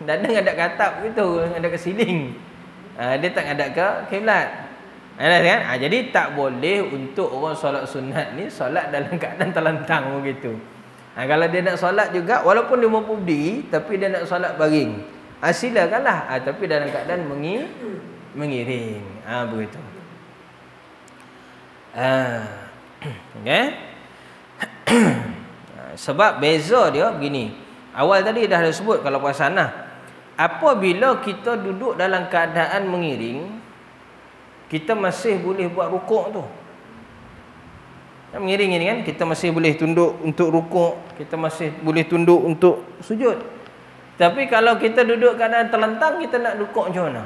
Dada ngadap ke atap gitu, ngadap ke siling. Dia tak ngadap ke kiblat. Kan? Jadi tak boleh untuk orang solat sunat ni solat dalam keadaan terlentang begitu. Kalau dia nak solat juga, walaupun dia mampu berdiri, tapi dia nak solat baring, silakanlah, tapi dalam keadaan mengiring. Begitu. Okay? Sebab beza dia begini. Awal tadi dah ada sebut kalau perasan lah. Apabila kita duduk dalam keadaan mengiring, kita masih boleh buat rukuk tu. Mengiring ini kan, kita masih boleh tunduk untuk rukuk, kita masih boleh tunduk untuk sujud. Tapi kalau kita duduk keadaan terlentang, kita nak rukuk macam mana?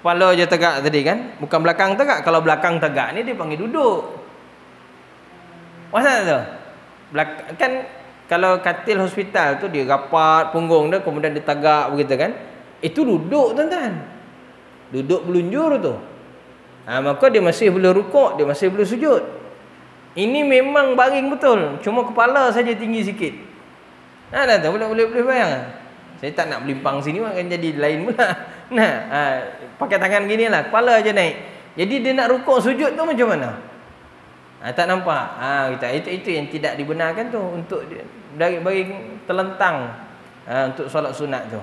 Kepala je tegak tadi kan, bukan belakang tegak. Kalau belakang tegak ni dia panggil duduk. Maksud tu? Kan kalau katil hospital tu dia rapat punggung dia, kemudian dia tegak begitu kan. Itu duduk tuan-tuan. Duduk belunjur tu. Maka dia masih boleh rukuk, dia masih boleh sujud. Ini memang baring betul, cuma kepala saja tinggi sikit. Dah tu boleh bayang. Saya tak nak melimpang sini akan jadi lain pula. Pakai tangan ginilah, kepala aja naik. Jadi dia nak rukuk sujud tu macam mana? Tak nampak. Itu yang tidak dibenarkan tu untuk dari baring terlentang untuk solat sunat tu.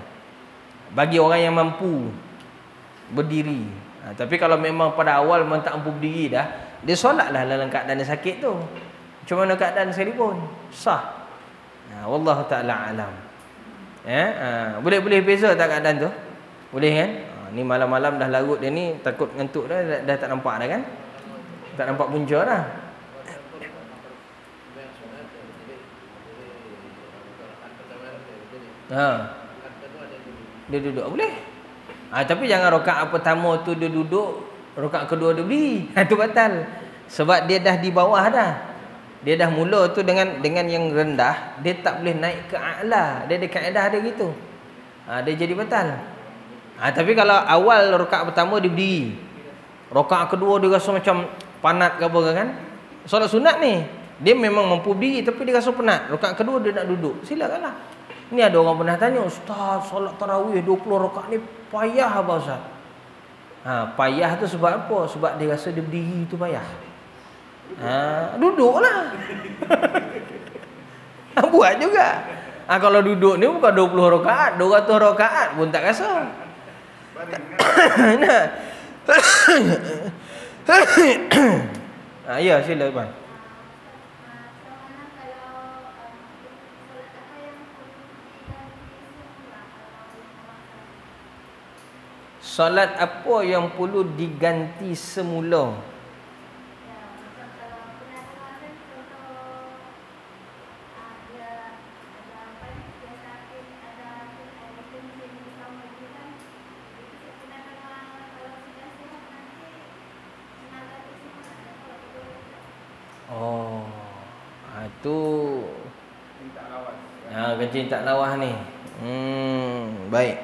Bagi orang yang mampu berdiri. Tapi kalau memang pada awal memang tak mampu berdiri dah, dia solatlah dalam keadaan dia sakit tu. Macam mana keadaan sekalipun sah. Wallahu taala alam. Boleh beza tak keadaan tu? Boleh kan? Ni malam-malam dah larut dia ni, takut ngantuk dah tak nampak dah kan? Tak nampak punca dah. Dia duduk boleh. Tapi jangan rakaat pertama tu dia duduk, rakaat kedua dia berdiri. Itu batal. Sebab dia dah di bawah dah. Dia dah mula tu dengan yang rendah, dia tak boleh naik ke a'la. Dia ada kaedah dia gitu. Dia jadi batal. Tapi kalau awal rakaat pertama dia berdiri, rakaat kedua dia rasa macam penat ke apa kan? Solat sunat ni, dia memang mampu berdiri tapi dia rasa penat. Rakaat kedua dia nak duduk. Silakanlah. Ni ada orang pernah tanya, "Ustaz, solat tarawih 20 rakaat ni payah apa Ustaz?" Payah tu sebab apa? Sebab dia rasa dia berdiri tu payah. Duduklah. Buat juga. Kalau duduk ni bukan 20 rakaat, 200 rakaat pun tak rasa. Ya, sila Bang. Solat apa yang perlu diganti semula? Itu kencing tak lawas ni. Baik.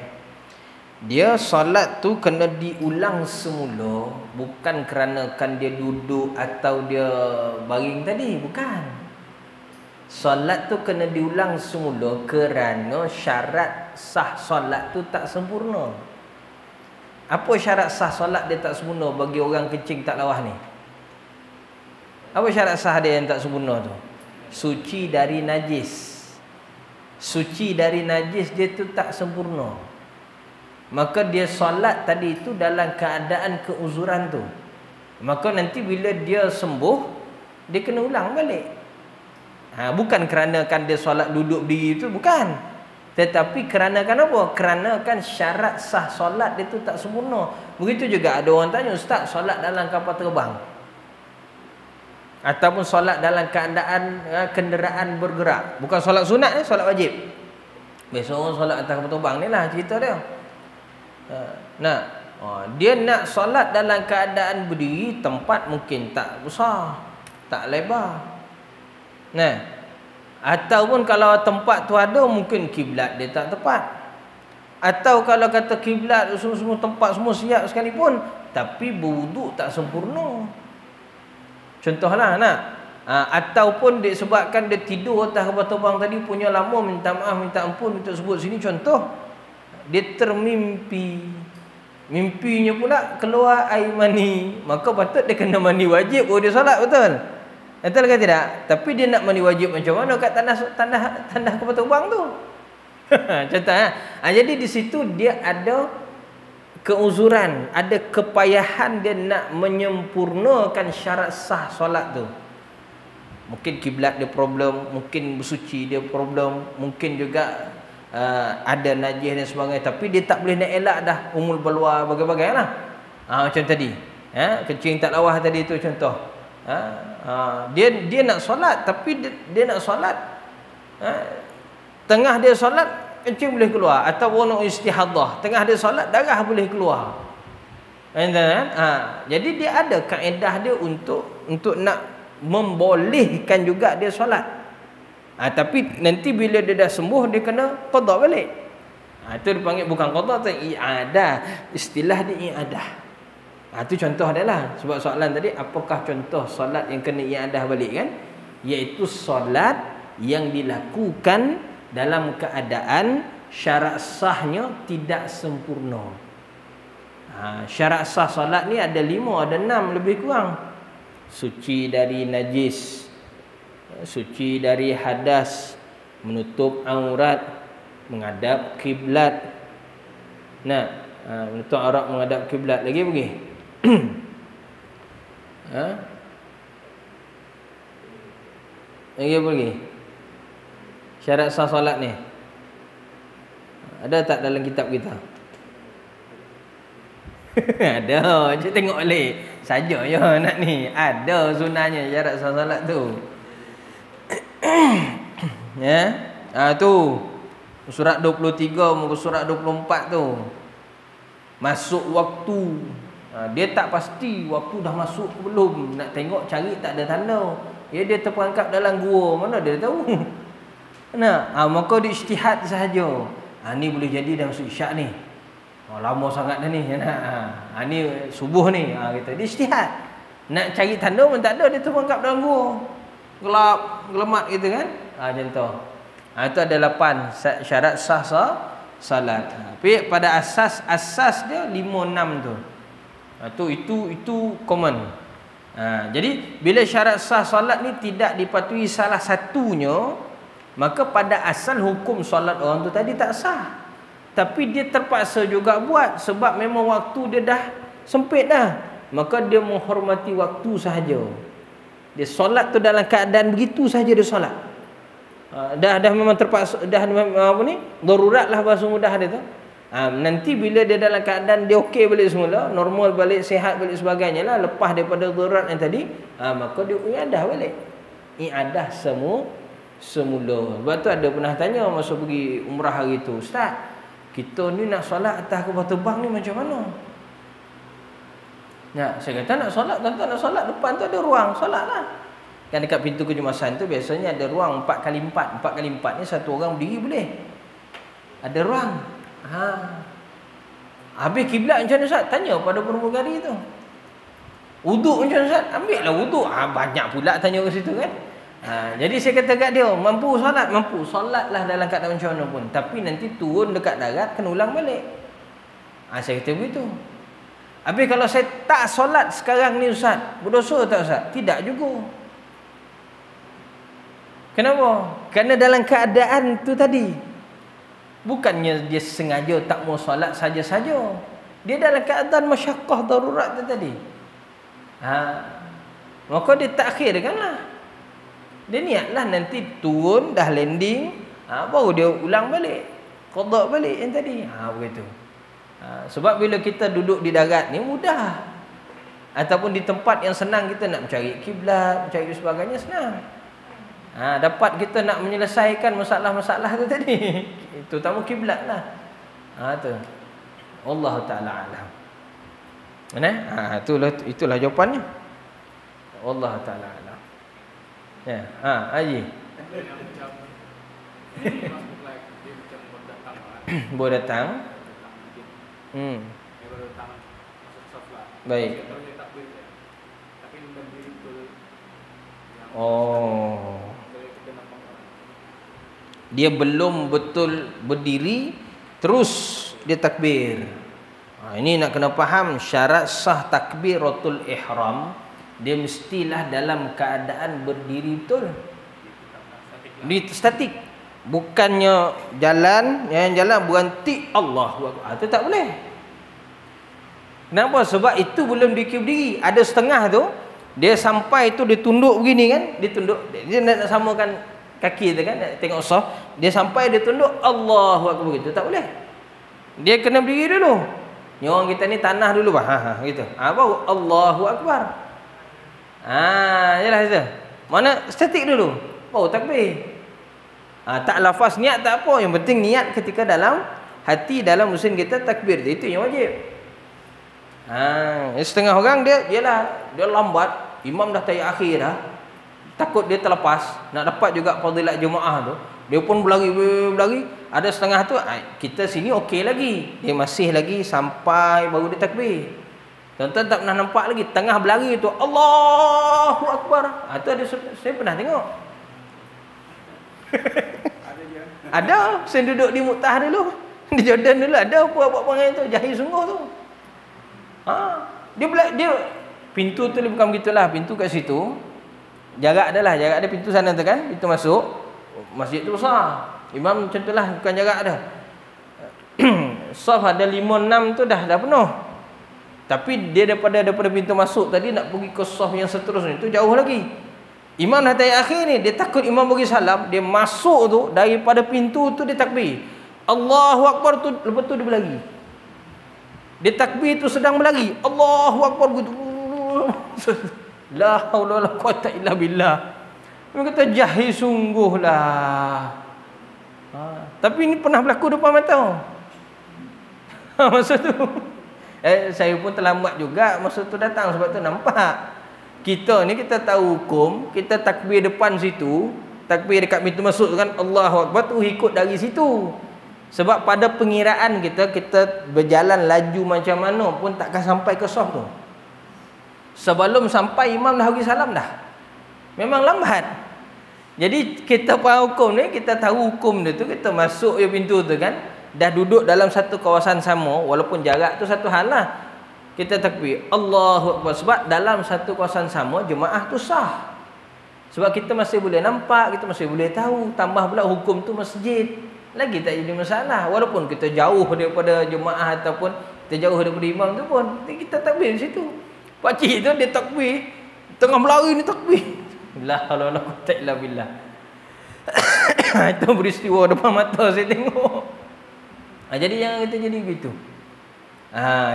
Dia solat tu kena diulang semula, bukan kerana kan dia duduk atau dia baring tadi, bukan. Solat tu kena diulang semula kerana syarat sah solat tu tak sempurna. Apa syarat sah solat dia tak sempurna bagi orang kencing tak lawas ni? Apa syarat sah dia yang tak sempurna tu? Suci dari najis. Suci dari najis dia tu tak sempurna. Maka dia solat tadi itu dalam keadaan keuzuran tu. Maka nanti bila dia sembuh, dia kena ulang balik. Bukan kerana kan dia solat duduk berdiri itu, bukan. Tetapi kerana kan apa? Kerana kan syarat sah solat dia tu tak sempurna. Begitu juga ada orang tanya, "Ustaz, solat dalam kapal terbang ataupun solat dalam keadaan kenderaan bergerak. Bukan solat sunat ni, solat wajib. Biasa orang solat atas kapal terbang ni lah cerita dia. Dia nak solat dalam keadaan berdiri, tempat mungkin tak besar, tak lebar. Ataupun kalau tempat tu ada, mungkin kiblat dia tak tepat. Atau kalau kata kiblat semua tempat semua siap sekalipun, tapi berwuduk tak sempurna. Contohlah ataupun disebabkan dia tidur atas kapal terbang tadi punya lama, minta maaf, minta ampun untuk sebut sini contoh. Dia termimpi. Mimpinya pula keluar air mani, maka patut dia kena mandi wajib baru dia solat, betul? Betul ke tidak? Tapi dia nak mandi wajib macam mana kat tanah kapal terbang tu? Contoh jadi di situ dia ada keuzuran, ada kepayahan dia nak menyempurnakan syarat sah solat tu. Mungkin kiblat dia problem, mungkin bersuci dia problem, mungkin juga ada najis dan sebagainya, tapi dia tak boleh nak elak dah umul balwa bagai-bagai lah. Macam tadi, kencing tak lawah tadi tu contoh. Dia nak solat, tapi dia nak solat, tengah dia solat kencing boleh keluar, atau nak istihadah, tengah dia solat darah boleh keluar. Jadi dia ada kaedah dia untuk nak membolehkan juga dia solat. Tapi nanti bila dia dah sembuh, dia kena qada balik. Itu dipanggil bukan qada, tapi i'adah. Istilah dia i'adah. Itu contoh dia lah. Sebab soalan tadi, apakah contoh solat yang kena i'adah balik kan? Iaitu solat yang dilakukan dalam keadaan syarat sahnya tidak sempurna. Syarat sah solat ni ada 5, ada 6 lebih kurang. Suci dari najis, suci dari hadas, menutup aurat, menghadap kiblat. Menutup aurat, menghadap kiblat. Lagi pergi. Lagi pergi. Syarat sah solat ni ada tak dalam kitab kita? Ada, je tengok balik. Saja je nak ni. Ada sunahnya syarat sah solat tu. Tu surat 23 muka surat 24 tu. Masuk waktu. Dia tak pasti waktu dah masuk ke belum. Nak tengok cari tak ada tanda. Dia terperangkap dalam gua, mana dia tahu. Maka dia ijtihad sahaja. Ni boleh jadi dah masuk isyak ni. Lama sangat dah ni. Ni subuh ni. Kita dia ijtihad. Nak cari tanda pun tak ada, dia terperangkap dalam gua. Gelap, gelemat gitu kan. Macam tu. Itu ada 8 syarat sah salat. Tapi pada asas dia 5 6 tu. Itu common. Jadi bila syarat sah solat ni tidak dipatuhi salah satunya, maka pada asal hukum solat orang tu tadi tak sah. Tapi dia terpaksa juga buat sebab memang waktu dia dah sempit dah. Maka dia menghormati waktu sahaja. Dia solat tu dalam keadaan begitu sahaja dia solat. Dah memang terpaksa, dah apa ni? Darurat lah bahasa mudah dia tu. Nanti bila dia dalam keadaan dia okey balik semula, normal balik, sihat balik sebagainya lah, lepas daripada darurat yang tadi, maka dia iadah balik. Iadah semula. Sebab tu ada pernah tanya masa pergi umrah hari tu, Ustaz, kita ni nak solat atas kapal terbang ni macam mana? Saya kata nak solat, tuan-tuan nak solat, depan tu ada ruang, solat lah. Kan dekat pintu kejemasan tu biasanya ada ruang 4x4. 4x4 ni satu orang berdiri boleh. Ada ruang. Habis kiblat macam mana Ustaz? Tanya pada pramugari tu. Wuduk macam mana Ustaz? Ambil lah wuduk. Banyak pula tanya ke situ kan. Jadi saya kata kat dia, mampu solat? Mampu. Solatlah dalam keadaan macam mana pun. Tapi nanti turun dekat darat, kena ulang balik. Saya kata begitu. Habis kalau saya tak solat sekarang ni Ustaz, berdosa tak Ustaz? Tidak juga. Kenapa? Kerana dalam keadaan tu tadi, bukannya dia sengaja tak mau solat saja-saja. Dia dalam keadaan masyaqqah darurat tu tadi. Maka dia takhirkanlah. Dia niatlah nanti turun dah landing, baru dia ulang balik, qada balik yang tadi. Begitu. Sebab bila kita duduk di darat ni mudah. Ataupun di tempat yang senang kita nak mencari kiblat, mencari sebagainya senang. Dapat kita nak menyelesaikan masalah-masalah tu tadi. Terutama kiblat lah. Tu. Allah Ta'ala alam. Itulah jawapannya. Allah Ta'ala alam. Ya, Haji. Boleh datang. Baik. Dia belum betul berdiri, terus dia takbir. Ini nak kena faham syarat sah takbiratul ihram. Dia mestilah dalam keadaan berdiri betul. Di statik. Bukannya jalan, yang jalan berhenti Allahu Akbar. Itu tak boleh. Kenapa? Sebab itu belum dikir-berdiri. Ada setengah tu, dia sampai tu dia tunduk begini kan, dia tunduk, dia nak samakan kaki tu kan, nak tengok sah, dia sampai dia tunduk Allahu Akbar begitu, tak boleh. Dia kena berdiri dulu. Ni orang kita ni tanah dulu bah. Gitu. Baru Allahu Akbar. Yalah itu. Mana statik dulu. Baru takbir. Tak lafaz niat tak apa, yang penting niat ketika dalam hati, dalam mesin kita takbir itu yang wajib. Setengah orang dia lambat, imam dah tahiyat akhir dah, takut dia terlepas, nak dapat juga fadilat jemaah tu, dia pun berlari. Ada setengah tu kita sini okey lagi, dia masih lagi sampai baru dia takbir. Tuan-tuan tak pernah nampak lagi tengah berlari tu Allahu Akbar. Tu ada, saya pernah tengok. Ada, saya duduk di Muktah dulu, di Jordan dulu, ada buat perangai tu, jahil sungguh tu. Dia pintu tu bukan begitulah, pintu kat situ. Jarak ada pintu sana tu kan, pintu masuk. Masjid tu besar. Imam contohlah bukan jarak ada. Saf ada 5-6 tu dah penuh. Tapi dia daripada pintu masuk tadi nak pergi ke saf yang seterusnya tu jauh lagi. Imam dah tahiyat akhir ni, dia takut imam bagi salam, dia masuk tu daripada pintu tu dia takbir. Allahu Akbar tu, lepas tu dia berlari. Dia takbir tu sedang berlari. Allahu Akbar gitu. La haula wala quwata illa billah. Dia kata jahil sungguhlah. Tapi ini pernah berlaku depan mata. Masa tu saya pun terlambat juga masa tu datang, sebab tu nampak. Kita ni kita tahu hukum, kita takbir depan situ, takbir dekat pintu masuk tu kan Allahu Akbar tu ikut dari situ. Sebab pada pengiraan kita berjalan laju macam mana pun takkan sampai ke saf tu. Sebelum sampai imam dah bagi salam dah. Memang lambat. Jadi kita faham hukum ni, kita tahu hukum dia tu, kita masuk je pintu tu kan, dah duduk dalam satu kawasan sama, walaupun jarak tu satu hal lah. Kita takbir Allahu Akbar, sebab dalam satu kawasan sama jemaah tu sah. Sebab kita masih boleh nampak, kita masih boleh tahu. Tambah pula hukum tu masjid, lagi tak jadi masalah. Walaupun kita jauh daripada jemaah ataupun kita jauh daripada imam tu pun, kita takbir di situ. Pakcik tu dia takbir, tengah berlari ni takbir. La haula wala quwata illa billah. Itu peristiwa depan mata saya tengok. Jadi jangan kita jadi begitu.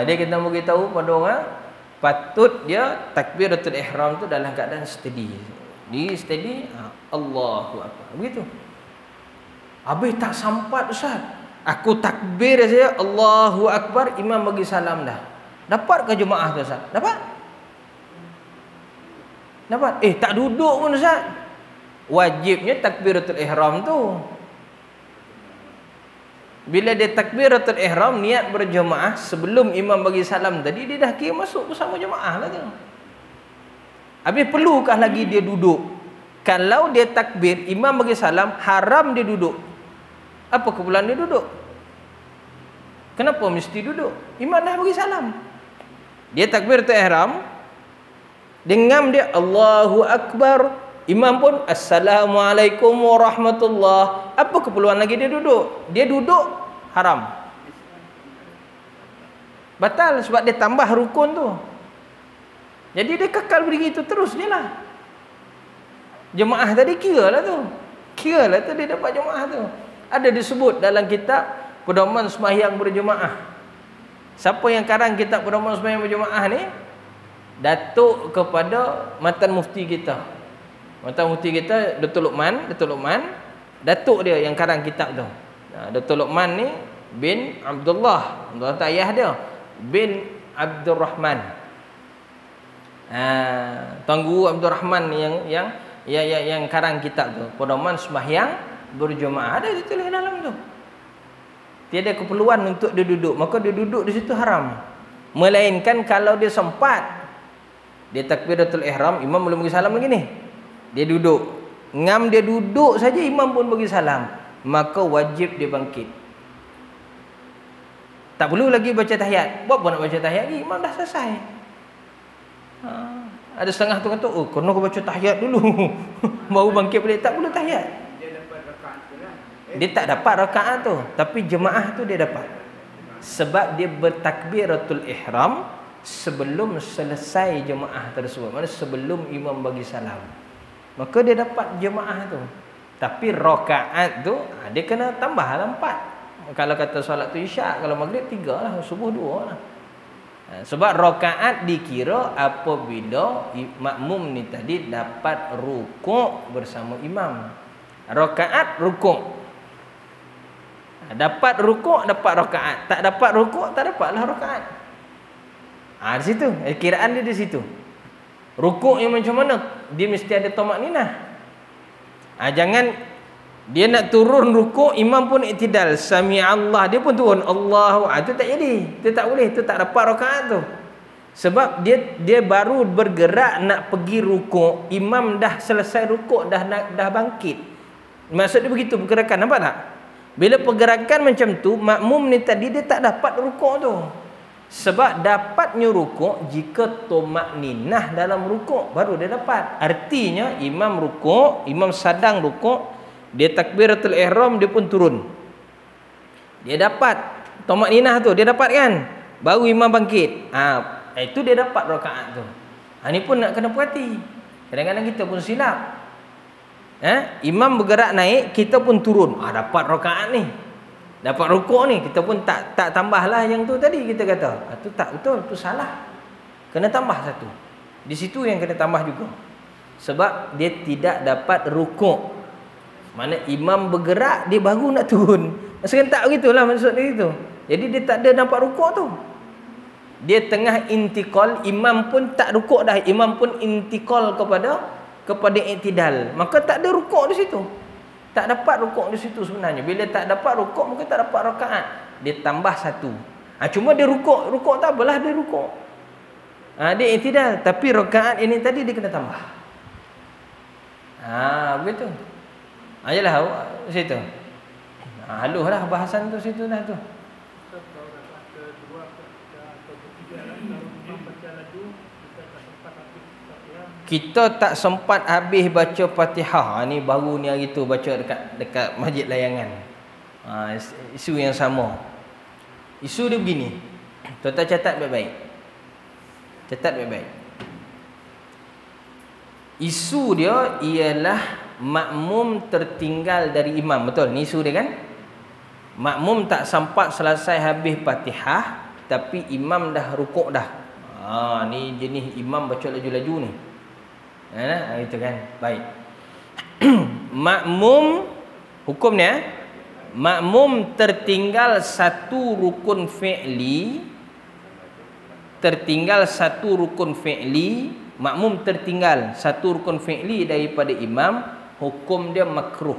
Dia kita mau beritahu pada orang, patut dia takbiratul ihram tu dalam keadaan steady. Di steady, Allahu Akbar. Begitu. Habis tak sampat Ustaz. Aku takbir saja Allahu Akbar, imam bagi salam dah. Dapat ke jemaah tu Ustaz? Dapat? Tak duduk pun Ustaz. Wajibnya takbiratul ihram tu. Bila dia takbiratul ihram, niat berjemaah, sebelum imam bagi salam tadi, dia dah kira masuk bersama jemaah lah tu. Habis perlukah lagi dia duduk? Kalau dia takbir, imam bagi salam, haram dia duduk. Apa keperluan dia duduk? Kenapa mesti duduk? Imam dah bagi salam. Dia takbiratul ihram, dengan dia Allahu Akbar, imam pun Assalamualaikum warahmatullahi. Apa keperluan lagi dia duduk? Dia duduk haram, batal, sebab dia tambah rukun tu. Jadi dia kekal berdiri tu terus je lah. Jemaah tadi kira lah tu dia dapat jemaah tu. Ada disebut dalam kitab pedoman sembahyang berjemaah. Siapa yang karang kitab pedoman sembahyang berjemaah ni? datuk kepada mantan mufti kita. Mantan mufti kita Datuk Luqman, datuk dia yang karang kitab tu. Datuk Luqman ni bin Abdullah tak ayah dia, bin Abdul Rahman. Tuan Guru Abdul Rahman yang karang kitab tu. Pedoman sembahyang berjemaah ada ditulis dalam tu. Tiada keperluan untuk dia duduk, maka dia duduk di situ haram. Melainkan kalau dia sempat, dia takbiratul ihram, imam belum bagi salam lagi ni, dia duduk, ngam dia duduk saja imam pun bagi salam, maka wajib dia bangkit. Tak perlu lagi baca tahiyat. Buat apa nak baca tahiyat lagi? Imam dah selesai. Ada setengah tu kata, oh kena aku baca tahiyat dulu baru bangkit balik. Tak perlu tahiyat. Dia tak dapat rakaat tu, tapi jemaah tu dia dapat. Sebab dia bertakbiratul ihram sebelum selesai jemaah tersebut. Maksudnya sebelum imam bagi salam. Maka dia dapat jemaah tu. Tapi rakaat tu dia kena tambah lah 4. Kalau kata solat tu isyak, kalau maghrib 3 lah, subuh 2 lah. Sebab rakaat dikira apabila makmum ni tadi dapat rukuk bersama imam. Rakaat rukuk. Dapat rukuk, dapat rakaat. Tak dapat rukuk, tak dapatlah rakaat. Di situ. Kiraan dia di situ. Rukuk yang macam mana? Dia mesti ada tamakninah. Jangan dia nak turun rukuk, imam pun iktidal. Sami Allah, dia pun turun. Allahu Akbar. Itu tak jadi. Itu tak boleh. Itu tak dapat rakaat tu. Sebab dia baru bergerak nak pergi rukuk, imam dah selesai rukuk, dah bangkit. Maksud dia begitu pergerakan. Nampak tak? Bila pergerakan macam tu, makmum ni tadi dia tak dapat rukuk tu. Sebab dapatnya rukuk jika tumakninah dalam rukuk, baru dia dapat. Artinya imam rukuk, imam sadang rukuk, dia takbiratul ihram, dia pun turun. Dia dapat tumakninah tu, dia dapat kan? Baru imam bangkit. Itu dia dapat rakaat tu. Ni pun nak kena perhati. Kadang-kadang kita pun silap. Imam bergerak naik, kita pun turun. Dapat rakaat ni, dapat rukuk ni, kita pun tak tambahlah yang tu tadi. Kita kata tu tak betul, tu salah, kena tambah satu. Di situ yang kena tambah juga. Sebab dia tidak dapat rukuk. Mana imam bergerak, dia baru nak turun. Sekarang tak begitulah maksud dia itu. Jadi dia tak ada nampak rukuk tu. Dia tengah intikal, imam pun tak rukuk dah, imam pun intikal kepada iktidal. Maka tak ada rukuk di situ. Tak dapat rukuk di situ sebenarnya. Bila tak dapat rukuk, maka tak dapat rakaat. Dia tambah satu. Cuma dia rukuk tak apalah, dia rukuk. Dia iktidal, tapi rakaat ini tadi dia kena tambah. Begitu. Ajalah situ. Haluhlah bahasan tu situ dah tu. Kita tak sempat habis baca Fatihah. Ni baru ni hari tu baca dekat Masjid Layangan. Isu yang sama. Isu dia begini. Tuan-tuan catat baik-baik. Isu dia ialah makmum tertinggal dari imam. Betul? Ni isu dia kan? Makmum tak sempat selesai habis Fatihah, tapi imam dah rukuk dah. Ni jenis imam baca laju-laju ni. Itu kan. Baik. Makmum hukumnya, makmum tertinggal satu rukun fi'li, makmum tertinggal satu rukun fi'li daripada imam, hukum dia makruh.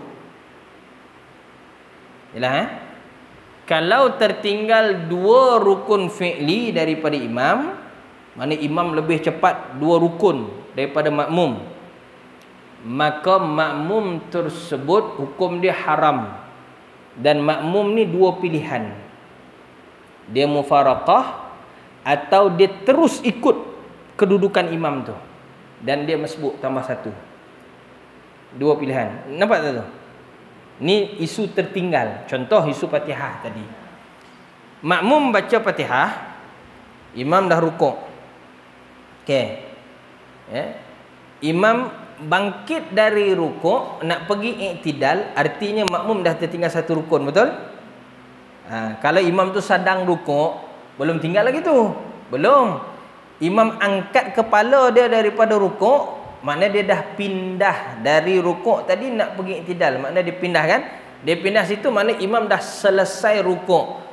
Yalah, kalau tertinggal dua rukun fi'li daripada imam, mana imam lebih cepat dua rukun daripada makmum, maka makmum tersebut hukum dia haram. Dan makmum ni dua pilihan. Dia mufaraqah atau dia terus ikut kedudukan imam tu, dan dia masbuk tambah satu. Dua pilihan. Nampak tak tu? Ni isu tertinggal. Contoh isu Fatihah tadi. Makmum baca Fatihah, imam dah rukuk. Okey. Imam bangkit dari rukuk nak pergi iktidal, artinya makmum dah tertinggal satu rukun, betul? Kalau imam tu sedang rukuk, belum tinggal lagi tu. Belum. imam angkat kepala dia daripada rukuk, maknanya dia dah pindah dari rukuk tadi nak pergi i'tidal, maknanya dia pindah kan. Dia pindah situ maknanya imam dah selesai rukuk.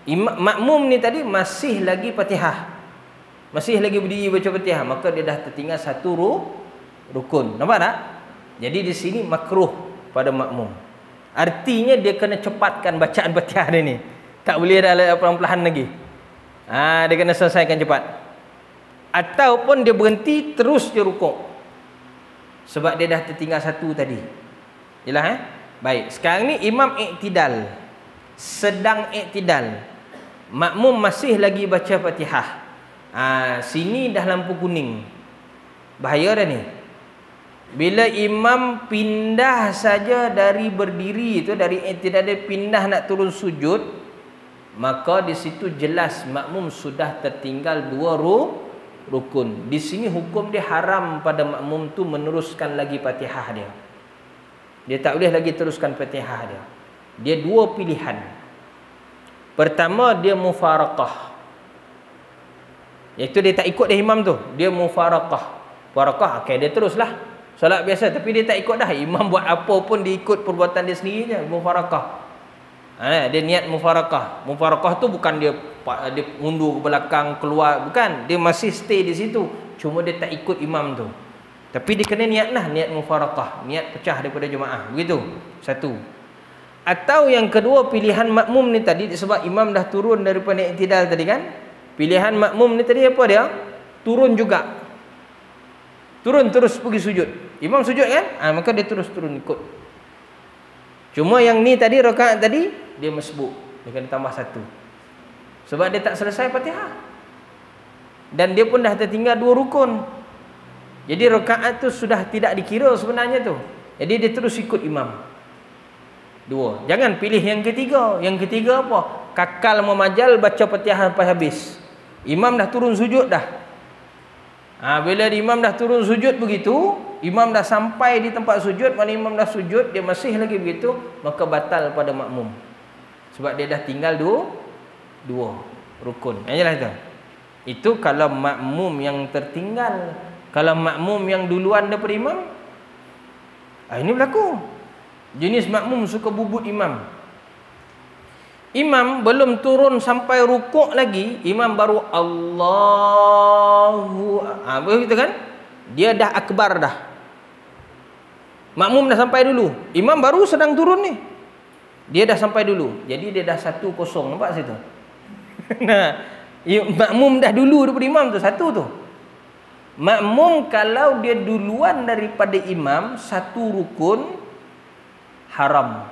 Makmum ni tadi masih lagi Fatihah, masih lagi berdiri baca Fatihah, maka dia dah tertinggal satu rukun. Nampak tak? Jadi di sini makruh pada makmum. Artinya dia kena cepatkan bacaan Fatihah dia ni. Tak boleh dah pelan-pelan lagi. Dia kena selesaikan cepat. Ataupun dia berhenti terus dia rukuk. Sebab dia dah tertinggal satu tadi. Jelas Baik, sekarang ni imam i'tidal. Sedang i'tidal. Makmum masih lagi baca Fatihah. Sini dah lampu kuning. Bahaya dah ni. Bila imam pindah saja dari berdiri itu, dari i'tidal dia pindah nak turun sujud, maka di situ jelas makmum sudah tertinggal dua rukun. Di sini hukum dia haram pada makmum tu meneruskan lagi Fatihah dia. Dia tak boleh lagi teruskan Fatihah dia. Dia dua pilihan. Pertama, dia mufaraqah. Iaitu dia tak ikut dah imam tu. Dia mufaraqah. Mufaraqah, okey, dia teruslah solat biasa, tapi dia tak ikut dah. Imam buat apa pun dia ikut perbuatan dia sendiri je. Mufaraqah. Dia niat mufaraqah. Mufaraqah tu bukan dia mundur ke belakang, keluar, bukan. Dia masih stay di situ. Cuma dia tak ikut imam tu. Tapi dia kena niatlah, niat mufaraqah, niat pecah daripada jemaah. Begitu. Satu. Atau yang kedua, pilihan makmum ni tadi, sebab imam dah turun daripada i'tidal tadi kan. Pilihan makmum ni tadi apa dia? Turun juga. Turun terus pergi sujud. Imam sujud kan? Maka dia terus turun ikut. Cuma yang ni tadi, rakaat tadi, dia masbuk. Dia kena tambah satu. Sebab dia tak selesai Fatihah. Dan dia pun dah tertinggal dua rukun. Jadi rakaat tu sudah tidak dikira sebenarnya tu. Jadi dia terus ikut imam. Dua. Jangan pilih yang ketiga. Yang ketiga apa? Kakal memajal baca Fatihah sampai habis. Imam dah turun sujud dah. Bila imam dah turun sujud begitu, imam dah sampai di tempat sujud, mana imam dah sujud, dia masih lagi begitu, maka batal pada makmum. Sebab dia dah tinggal dua rukun. Jelas tu. Itu kalau makmum yang tertinggal. Kalau makmum yang duluan daripada imam, ini berlaku. Jenis makmum suka bubut imam. Imam belum turun sampai rukuk lagi, imam baru Allahu, begitu kan? Dia dah akbar dah. Makmum dah sampai dulu. Imam baru sedang turun ni. Dia dah sampai dulu. Jadi dia dah 1-0. Nampak situ? Makmum dah dulu daripada imam tu, satu tu. Makmum kalau dia duluan daripada imam satu rukun, haram.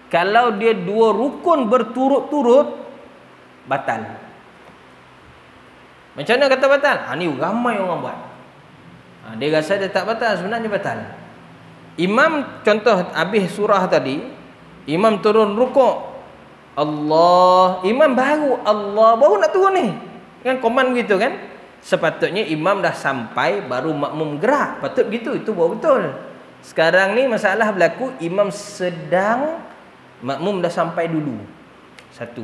Kalau dia dua rukun berturut-turut, batal. Macam mana kata batal? Ni ramai orang buat. Dia rasa dia tak batal, sebenarnya batal. Imam, contoh habis surah tadi, imam turun rukuk, Allah, imam baru Allah, baru nak turun ni. Kan koman gitu kan? Sepatutnya imam dah sampai baru makmum gerak. Patut gitu, itu baru betul. Sekarang ni masalah berlaku, imam sedang, makmum dah sampai dulu. Satu.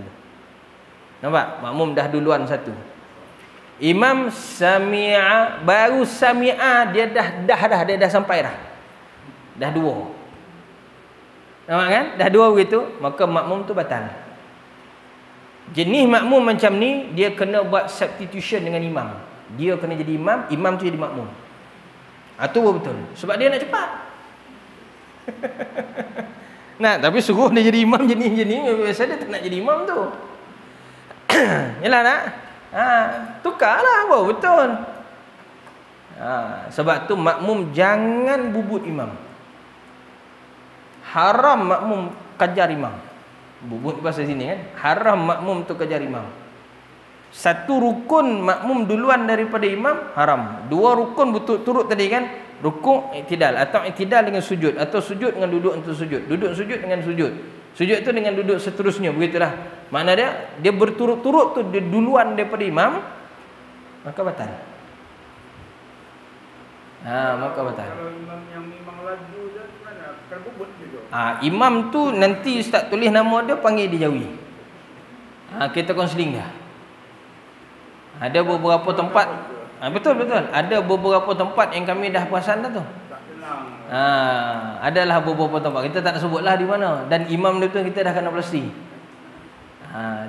Nampak? Makmum dah duluan satu. Imam sami'a, baru sami'a, dia dah sampai dah. Dah dua. Nampak kan? Dah dua begitu, maka makmum tu batal. Jenis makmum macam ni, dia kena buat substitution dengan imam. Dia kena jadi imam, imam tu jadi makmum. Itu betul. Sebab dia nak cepat. Tapi suruh dia jadi imam jenis-jenis, biasa dia tak nak jadi imam tu. Yalah nak? Tukarlah, betul. Sebab tu makmum jangan bubut imam. Haram makmum kejar imam. Bubut bahasa sini kan, haram makmum tu kejar imam. Satu rukun makmum duluan daripada imam, haram. Dua rukun berturut-turut tadi kan, rukuk i'tidal, atau i'tidal dengan sujud, atau sujud dengan duduk untuk sujud, duduk sujud dengan sujud, sujud tu dengan duduk seterusnya, begitulah. Makna dia berturut-turut tu, dia duluan daripada imam, maka batal. Maka batal. Kalau imam yang memang laju je, mana akan bubut juga. Imam tu nanti ustaz tulis nama dia, panggil dia jauhi. Kita konseling dah. Ada beberapa tempat, betul. Ada beberapa tempat yang kami dah perasan dah tu. Tak tenang. Adalah beberapa tempat. Kita tak nak sebutlah di mana. Dan imam dia tu kita dah kena pasti.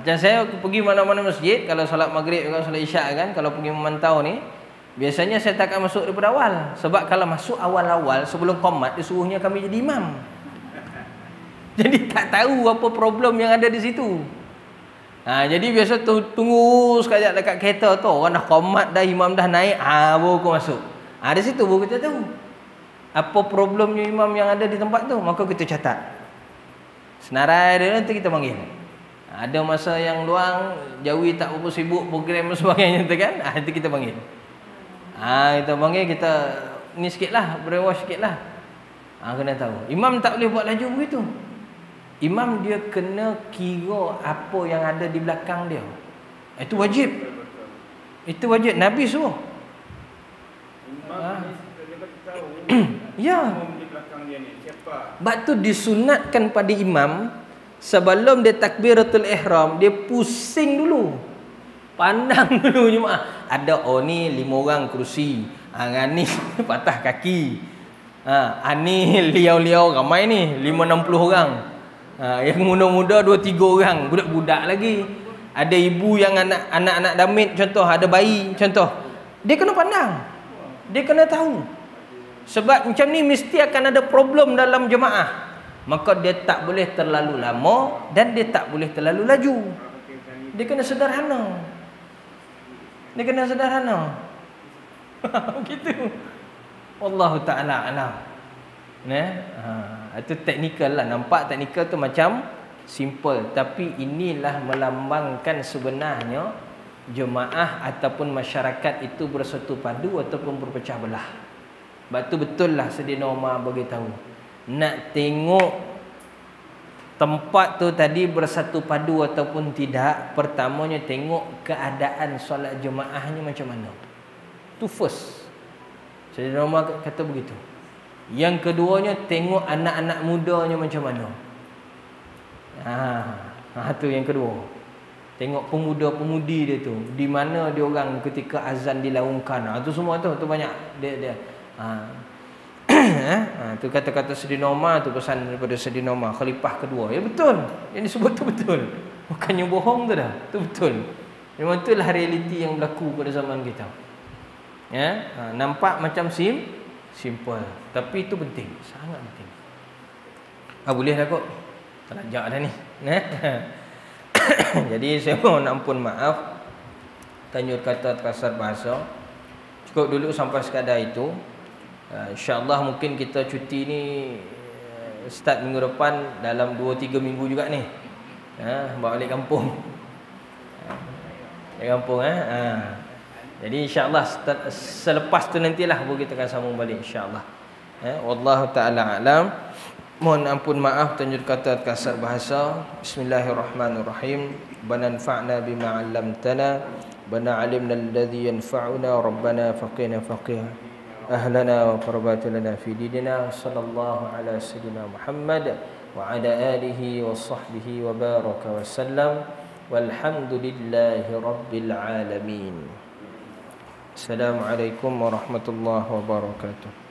Dan saya pergi mana-mana masjid, kalau solat maghrib, kalau solat isyak kan, kalau pergi memantau ni, biasanya saya tak akan masuk daripada awal. Sebab kalau masuk awal-awal sebelum qomat, dia suruhnya kami jadi imam. Jadi tak tahu apa problem yang ada di situ. Jadi biasa tunggu sekejap dekat kereta tu, orang dah qomat dah, imam dah naik, baru aku masuk. Di situ baru kita tahu apa problemnya imam yang ada di tempat tu. Maka kita catat. Senarai dia nanti kita panggil. Ada masa yang luang, Jawi tak berapa sibuk program dan sebagainya tu kan, nanti kita panggil. Kita panggil, kita ni sikitlah, brainwash sikitlah. Kena tahu. Imam tak boleh buat laju begitu. Imam dia kena kira apa yang ada di belakang dia. Itu wajib. Itu wajib. Nabi suruh. Imam dia bagi tahu. Ya. Imam di belakang dia ni siapa? Sebab tu disunatkan pada imam sebelum dia takbiratul ihram, dia pusing dulu. Pandang dulu jemaah. Ada ni 5 orang kerusi. Ni patah kaki. Ni liau-liau ramai ni 5-60 orang. Yang muda-muda 2-3 orang, budak-budak lagi. Ada ibu yang anak-anak damit contoh, ada bayi contoh. Dia kena pandang. Dia kena tahu. Sebab macam ni mesti akan ada problem dalam jemaah. Maka dia tak boleh terlalu lama dan dia tak boleh terlalu laju. Dia kena sederhana. Dia kena sederhana. Begitu. Wallahu ta'ala alam. Itu teknikal lah. Nampak teknikal tu macam simple, tapi inilah melambangkan sebenarnya jemaah ataupun masyarakat itu bersatu padu ataupun berpecah belah. Sebab tu betul lah Sayyidina Umar beritahu, nak tengok tempat tu tadi bersatu padu ataupun tidak, pertamanya tengok keadaan solat jemaahnya macam mana. Tu first. Sayyidina Umar kata begitu. Yang keduanya tengok anak-anak mudanya macam mana. Tu yang kedua. Tengok pemuda-pemudi dia tu, di mana dia orang ketika azan dilaungkan. Tu semua tu banyak dia. Tu kata-kata Sayyidina Umar tu, pesan daripada Sayyidina Umar, khalifah kedua. Ya betul. Yang disebut tu betul. Bukannya bohong tu dah. Tu betul. Memang itulah realiti yang berlaku pada zaman kita. Nampak macam simple, tapi itu penting, sangat penting. Boleh dah kot. Terlajak dah ni. Jadi saya mohon ampun maaf, tanjur kata terkasar bahasa. Cukup dulu sampai sekadar itu. InsyaAllah mungkin kita cuti ni start minggu depan, dalam 2-3 minggu juga ni. Balik kampung. Balik kampung. Jadi insyaAllah selepas tu nantilah baru kita akan sambung balik insyaAllah. Wallahu ta'ala alam. Mohon ampun maaf tanjur kata kasar bahasa. Bismillahirrahmanirrahim. Bananfa'na bima 'allamtana, bana 'alimna alladhi yanfa'una, rabbana faqina faqih ahlana wa qurbatilana fi dinina. Sallallahu ala sayyidina Muhammad wa ala alihi wa sahbihi wa baraka wa sallam. Walhamdulillahi rabbil alamin. Assalamualaikum warahmatullahi wabarakatuh.